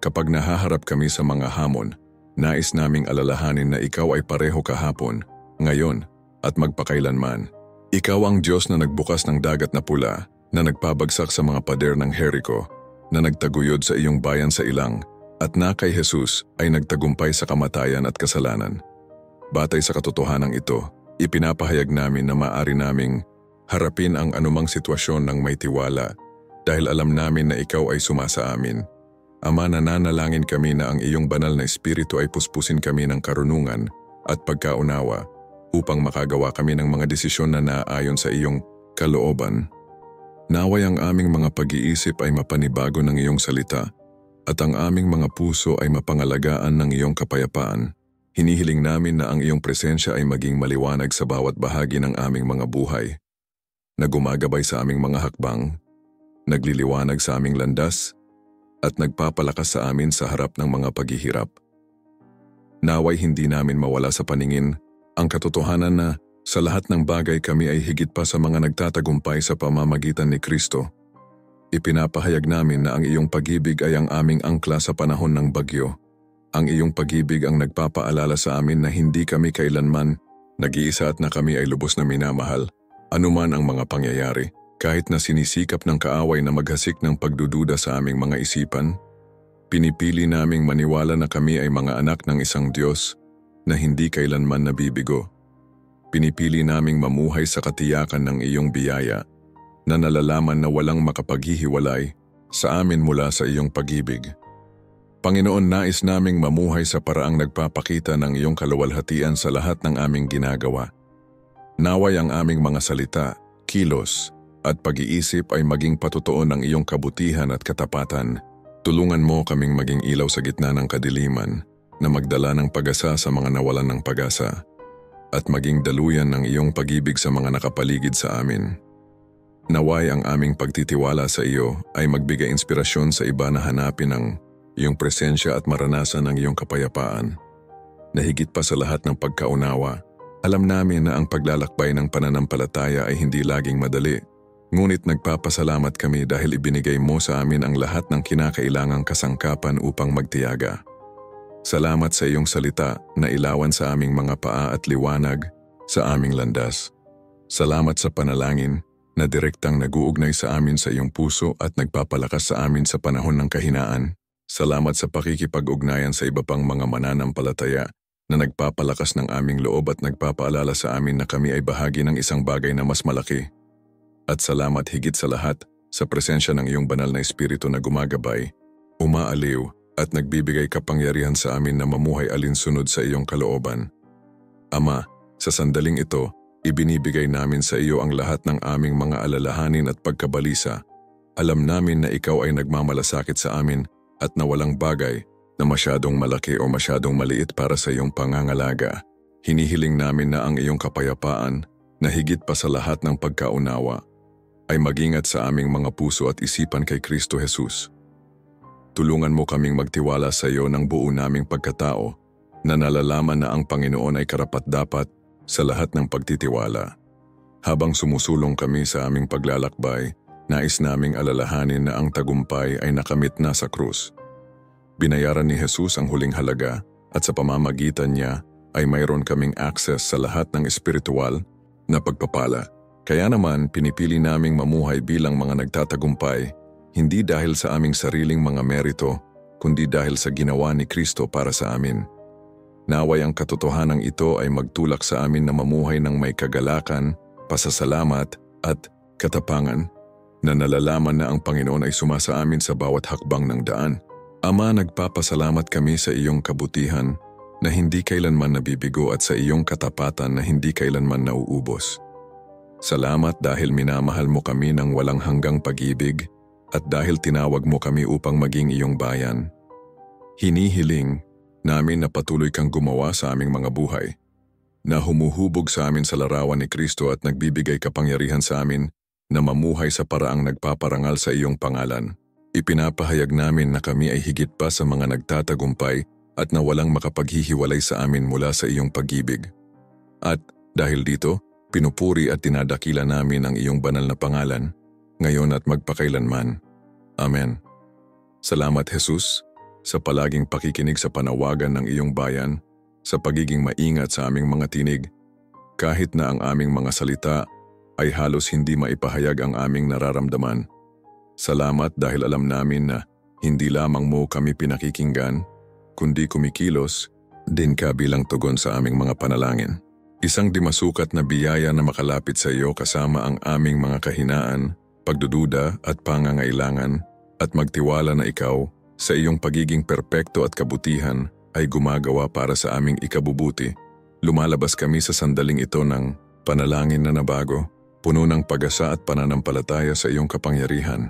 Kapag nahaharap kami sa mga hamon, nais naming alalahanin na ikaw ay pareho kahapon, ngayon, at magpakailanman. Ikaw ang Diyos na nagbukas ng dagat na pula, na nagpabagsak sa mga pader ng Jericho, na nagtaguyod sa iyong bayan sa ilang, at na kay Jesus ay nagtagumpay sa kamatayan at kasalanan. Batay sa katotohanan ito, ipinapahayag namin na maaari naming harapin ang anumang sitwasyon ng may tiwala, dahil alam namin na ikaw ay sumasa amin. Ama, nananalangin kami na ang iyong banal na espiritu ay puspusin kami ng karunungan at pagkaunawa upang makagawa kami ng mga desisyon na naaayon sa iyong kalooban. Naway ang aming mga pag-iisip ay mapanibago ng iyong salita at ang aming mga puso ay mapangalagaan ng iyong kapayapaan. Hinihiling namin na ang iyong presensya ay maging maliwanag sa bawat bahagi ng aming mga buhay, na gumagabay sa aming mga hakbang, nagliliwanag sa aming landas, at nagpapalakas sa amin sa harap ng mga paghihirap. Naway hindi namin mawala sa paningin ang katotohanan na sa lahat ng bagay kami ay higit pa sa mga nagtatagumpay sa pamamagitan ni Kristo. Ipinapahayag namin na ang iyong pag-ibig ay ang aming angkla sa panahon ng bagyo. Ang iyong pag-ibig ang nagpapaalala sa amin na hindi kami kailanman nag-iisa at na kami ay lubos na minamahal, anuman ang mga pangyayari. Kahit na sinisikap ng kaaway na maghasik ng pagdududa sa aming mga isipan, pinipili naming maniwala na kami ay mga anak ng isang Diyos na hindi kailanman nabibigo. Pinipili naming mamuhay sa katiyakan ng iyong biyaya na nalalaman na walang makapaghihiwalay sa amin mula sa iyong pag-ibig. Panginoon, nais naming mamuhay sa paraang nagpapakita ng iyong kaluwalhatian sa lahat ng aming ginagawa. Naway ang aming mga salita, kilos, at pag-iisip ay maging patotoo ng iyong kabutihan at katapatan. Tulungan mo kaming maging ilaw sa gitna ng kadiliman, na magdala ng pag-asa sa mga nawalan ng pag-asa, at maging daluyan ng iyong pag-ibig sa mga nakapaligid sa amin. Naway ang aming pagtitiwala sa iyo ay magbigay inspirasyon sa iba na hanapin ang iyong presensya at maranasan ang iyong kapayapaan. Na higit pa sa lahat ng pagkaunawa, alam namin na ang paglalakbay ng pananampalataya ay hindi laging madali, Ngunit nagpapasalamat kami dahil ibinigay mo sa amin ang lahat ng kinakailangang kasangkapan upang magtiyaga. Salamat sa iyong salita na ilawan sa aming mga paa at liwanag sa aming landas. Salamat sa panalangin na direktang naguugnay sa amin sa iyong puso at nagpapalakas sa amin sa panahon ng kahinaan. Salamat sa pakikipag-ugnayan sa iba pang mga mananampalataya na nagpapalakas ng aming loob at nagpapaalala sa amin na kami ay bahagi ng isang bagay na mas malaki. At salamat higit sa lahat sa presensya ng iyong banal na espiritu na gumagabay, umaaliw at nagbibigay kapangyarihan sa amin na mamuhay alinsunod sa iyong kalooban. Ama, sa sandaling ito, ibinibigay namin sa iyo ang lahat ng aming mga alalahanin at pagkabalisa. Alam namin na ikaw ay nagmamalasakit sa amin at na walang bagay na masyadong malaki o masyadong maliit para sa iyong pangangalaga. Hinihiling namin na ang iyong kapayapaan na higit pa sa lahat ng pagkaunawa ay magingat sa aming mga puso at isipan kay Kristo Jesus. Tulungan mo kaming magtiwala sa iyo ng buo naming pagkatao na nalalaman na ang Panginoon ay karapat-dapat sa lahat ng pagtitiwala. Habang sumusulong kami sa aming paglalakbay, nais naming alalahanin na ang tagumpay ay nakamit na sa krus. Binayaran ni Jesus ang huling halaga at sa pamamagitan niya ay mayroon kaming access sa lahat ng espiritual na pagpapala. Kaya naman pinipili naming mamuhay bilang mga nagtatagumpay, hindi dahil sa aming sariling mga merito, kundi dahil sa ginawa ni Kristo para sa amin. Naway ang katotohanan ito ay magtulak sa amin na mamuhay ng may kagalakan, pasasalamat at katapangan, na nalalaman na ang Panginoon ay sumasa amin sa bawat hakbang ng daan. Ama, nagpapasalamat kami sa iyong kabutihan na hindi kailanman nabibigo at sa iyong katapatan na hindi kailanman nauubos. Salamat dahil minamahal mo kami ng walang hanggang pag-ibig at dahil tinawag mo kami upang maging iyong bayan. Hinihiling namin na patuloy kang gumawa sa aming mga buhay, na humuhubog sa amin sa larawan ni Kristo at nagbibigay kapangyarihan sa amin na mamuhay sa paraang nagpaparangal sa iyong pangalan. Ipinapahayag namin na kami ay higit pa sa mga nagtatagumpay at na walang makapaghihiwalay sa amin mula sa iyong pag-ibig. At dahil dito, pinupuri at dinadakila namin ang iyong banal na pangalan, ngayon at magpakailanman. Amen. Salamat, Jesus, sa palaging pakikinig sa panawagan ng iyong bayan, sa pagiging maingat sa aming mga tinig, kahit na ang aming mga salita ay halos hindi maipahayag ang aming nararamdaman. Salamat dahil alam namin na hindi lamang mo kami pinakikinggan, kundi kumikilos din ka bilang tugon sa aming mga panalangin. Isang dimasukat na biyaya na makalapit sa iyo kasama ang aming mga kahinaan, pagdududa at pangangailangan at magtiwala na ikaw sa iyong pagiging perpekto at kabutihan ay gumagawa para sa aming ikabubuti. Lumalabas kami sa sandaling ito ng panalangin na nabago, puno ng pag-asa at pananampalataya sa iyong kapangyarihan.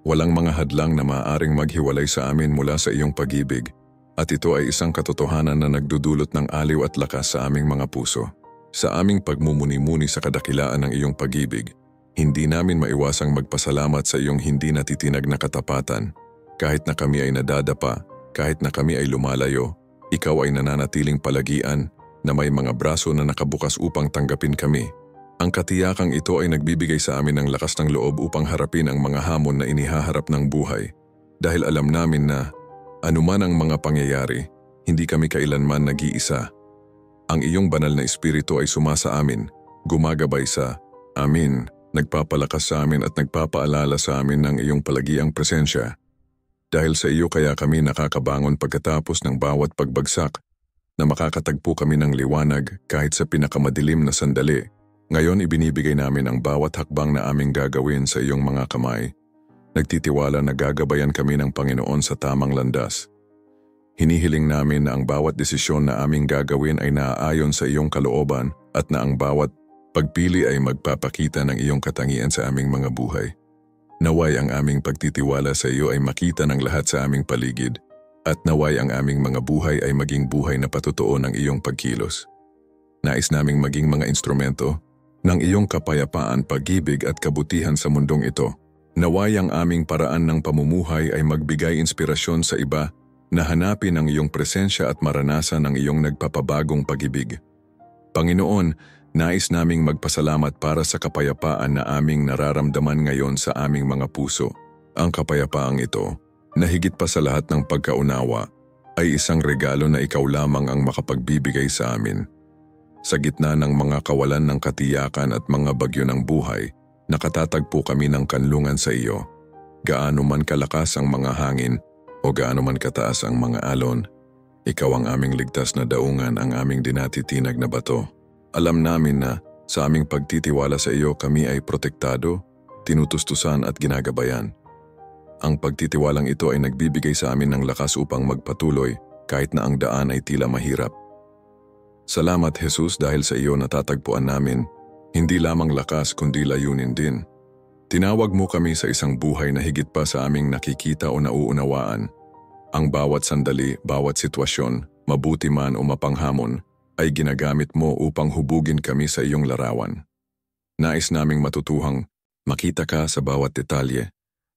Walang mga hadlang na maaaring maghiwalay sa amin mula sa iyong pag-ibig, at ito ay isang katotohanan na nagdudulot ng aliw at lakas sa aming mga puso. Sa aming pagmumuni-muni sa kadakilaan ng iyong pag-ibig, hindi namin maiwasang magpasalamat sa iyong hindi natitinag na katapatan. Kahit na kami ay nadadapa, kahit na kami ay lumalayo, ikaw ay nananatiling palagian na may mga braso na nakabukas upang tanggapin kami. Ang katiyakang ito ay nagbibigay sa amin ng lakas ng loob upang harapin ang mga hamon na inihaharap ng buhay. Dahil alam namin na anuman ang mga pangyayari, hindi kami kailanman nag-iisa. Ang iyong banal na espiritu ay sumasa amin, gumagabay sa amin, nagpapalakas sa amin at nagpapaalala sa amin ng iyong palagiang presensya. Dahil sa iyo kaya kami nakakabangon pagkatapos ng bawat pagbagsak, na makakatagpo kami ng liwanag kahit sa pinakamadilim na sandali. Ngayon ibinibigay namin ang bawat hakbang na aming gagawin sa iyong mga kamay. Nagtitiwala na gagabayan kami ng Panginoon sa tamang landas. Hinihiling namin na ang bawat desisyon na aming gagawin ay naaayon sa iyong kalooban at na ang bawat pagpili ay magpapakita ng iyong katangian sa aming mga buhay. Naway ang aming pagtitiwala sa iyo ay makita ng lahat sa aming paligid at naway ang aming mga buhay ay maging buhay na patotoo ng iyong pagkilos. Nais naming maging mga instrumento ng iyong kapayapaan, pag-ibig at kabutihan sa mundong ito. Naway ang aming paraan ng pamumuhay ay magbigay inspirasyon sa iba na hanapin ang iyong presensya at maranasan ang iyong nagpapabagong pag-ibig. Panginoon, Nais naming magpasalamat para sa kapayapaan na aming nararamdaman ngayon sa aming mga puso. Ang kapayapaang ito, na higit pa sa lahat ng pagkaunawa, ay isang regalo na ikaw lamang ang makapagbibigay sa amin. Sa gitna ng mga kawalan ng katiyakan at mga bagyo ng buhay, nakatatagpo kami ng kanlungan sa iyo. Gaano man kalakas ang mga hangin o gaano man kataas ang mga alon, ikaw ang aming ligtas na daungan, ang aming dinatitinag na bato. Alam namin na sa aming pagtitiwala sa iyo kami ay protektado, tinutustusan at ginagabayan. Ang pagtitiwalang ito ay nagbibigay sa amin ng lakas upang magpatuloy kahit na ang daan ay tila mahirap. Salamat Jesus dahil sa iyo natatagpuan namin, hindi lamang lakas kundi layunin din. Tinawag mo kami sa isang buhay na higit pa sa aming nakikita o nauunawaan. Ang bawat sandali, bawat sitwasyon, mabuti man o mapanghamon, ay ginagamit mo upang hubugin kami sa iyong larawan. Nais naming matutuhang makita ka sa bawat detalye,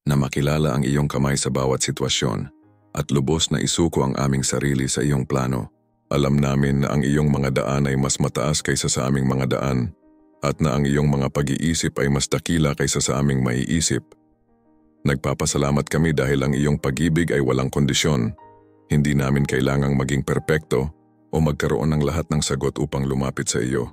na makilala ang iyong kamay sa bawat sitwasyon, at lubos na isuko ang aming sarili sa iyong plano. Alam namin na ang iyong mga daan ay mas mataas kaysa sa aming mga daan, at na ang iyong mga pag-iisip ay mas dakila kaysa sa aming maiisip. Nagpapasalamat kami dahil ang iyong pag-ibig ay walang kondisyon. Hindi namin kailangang maging perpekto o magkaroon ng lahat ng sagot upang lumapit sa iyo.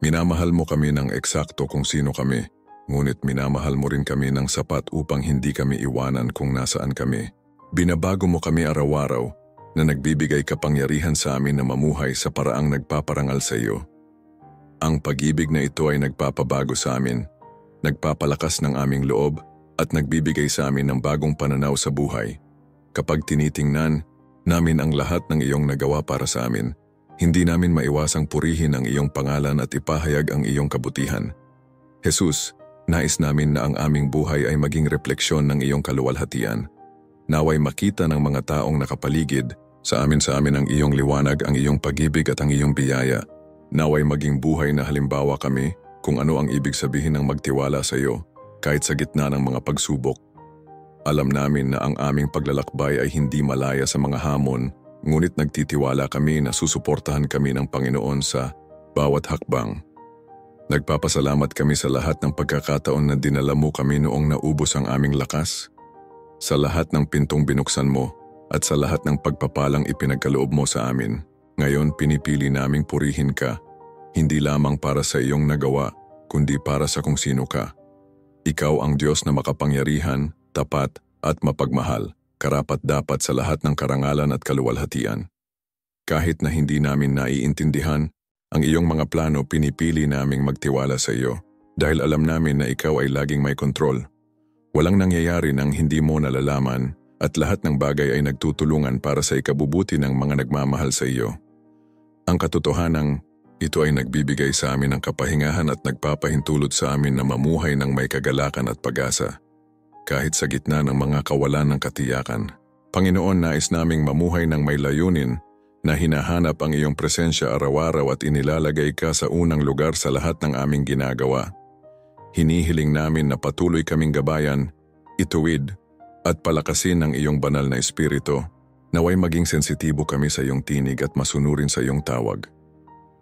Minamahal mo kami ng eksakto kung sino kami, ngunit minamahal mo rin kami ng sapat upang hindi kami iwanan kung nasaan kami. Binabago mo kami araw-araw na nagbibigay kapangyarihan sa amin na mamuhay sa paraang nagpaparangal sa iyo. Ang pag-ibig na ito ay nagpapabago sa amin, nagpapalakas ng aming loob at nagbibigay sa amin ng bagong pananaw sa buhay. Kapag tinitingnan namin ang lahat ng iyong nagawa para sa amin, hindi namin maiwasang purihin ang iyong pangalan at ipahayag ang iyong kabutihan. Jesus, nais namin na ang aming buhay ay maging refleksyon ng iyong kaluwalhatian. Naway makita ng mga taong nakapaligid sa amin ang iyong liwanag, ang iyong pag-ibig at ang iyong biyaya. Naway maging buhay na halimbawa kami kung ano ang ibig sabihin ng magtiwala sa iyo kahit sa gitna ng mga pagsubok. Alam namin na ang aming paglalakbay ay hindi malaya sa mga hamon, ngunit nagtitiwala kami na susuportahan kami ng Panginoon sa bawat hakbang. Nagpapasalamat kami sa lahat ng pagkakataon na dinala mo kami noong naubos ang aming lakas, sa lahat ng pintong binuksan mo at sa lahat ng pagpapalang ipinagkaloob mo sa amin. Ngayon pinipili naming purihin ka, hindi lamang para sa iyong nagawa, kundi para sa kung sino ka. Ikaw ang Diyos na makapangyarihan, tapat at mapagmahal, karapat-dapat sa lahat ng karangalan at kaluwalhatian. Kahit na hindi namin naiintindihan ang iyong mga plano, pinipili naming magtiwala sa iyo dahil alam namin na ikaw ay laging may kontrol. Walang nangyayari nang hindi mo nalalaman at lahat ng bagay ay nagtutulungan para sa ikabubuti ng mga nagmamahal sa iyo. Ang katotohanang ito ay nagbibigay sa amin ng kapahingahan at nagpapahintulot sa amin na mamuhay ng may kagalakan at pag-asa. Kahit sa gitna ng mga kawalan ng katiyakan, Panginoon, nais naming mamuhay ng may layunin na hinahanap ang iyong presensya araw-araw at inilalagay ka sa unang lugar sa lahat ng aming ginagawa. Hinihiling namin na patuloy kaming gabayan, ituwid, at palakasin ng iyong banal na espiritu. Naway maging sensitibo kami sa iyong tinig at masunurin sa iyong tawag.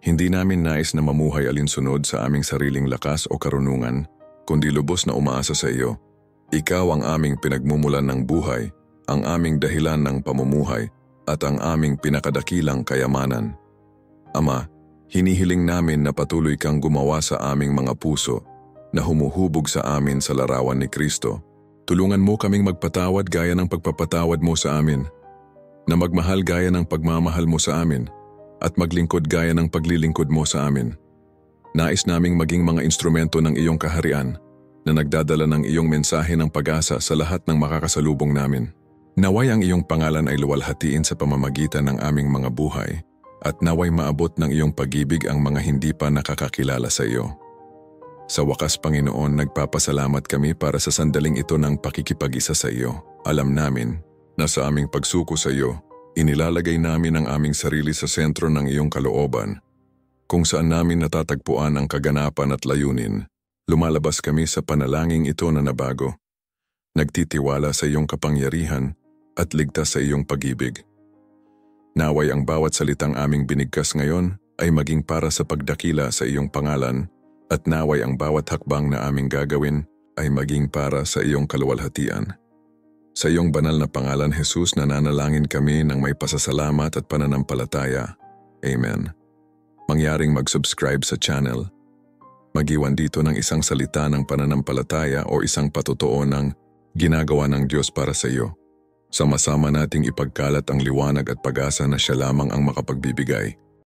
Hindi namin nais na mamuhay alinsunod sa aming sariling lakas o karunungan, kundi lubos na umaasa sa iyo. Ikaw ang aming pinagmumulan ng buhay, ang aming dahilan ng pamumuhay, at ang aming pinakadakilang kayamanan. Ama, hinihiling namin na patuloy kang gumawa sa aming mga puso na humuhubog sa amin sa larawan ni Kristo. Tulungan mo kaming magpatawad gaya ng pagpapatawad mo sa amin, na magmahal gaya ng pagmamahal mo sa amin, at maglingkod gaya ng paglilingkod mo sa amin. Nais naming maging mga instrumento ng iyong kaharian na nagdadala ng iyong mensahe ng pag-asa sa lahat ng makakasalubong namin. Naway ang iyong pangalan ay luwalhatiin sa pamamagitan ng aming mga buhay at naway maabot ng iyong pag-ibig ang mga hindi pa nakakakilala sa iyo. Sa wakas, Panginoon, nagpapasalamat kami para sa sandaling ito ng pakikipag-isa sa iyo. Alam namin na sa aming pagsuko sa iyo, inilalagay namin ang aming sarili sa sentro ng iyong kalooban, kung saan namin natatagpuan ang kaganapan at layunin. Lumalabas kami sa panalangin ito na nabago, nagtitiwala sa iyong kapangyarihan at ligtas sa iyong pag-ibig. Naway ang bawat salitang aming binigkas ngayon ay maging para sa pagdakila sa iyong pangalan at naway ang bawat hakbang na aming gagawin ay maging para sa iyong kaluwalhatian. Sa iyong banal na pangalan, Jesus, nananalangin kami ng may pasasalamat at pananampalataya. Amen. Mangyaring mag-subscribe sa channel. Mag-iwan dito ng isang salita ng pananampalataya o isang patotoo ng ginagawa ng Diyos para sa iyo. Sama-sama nating ipagkalat ang liwanag at pag-asa na siya lamang ang makapagbibigay.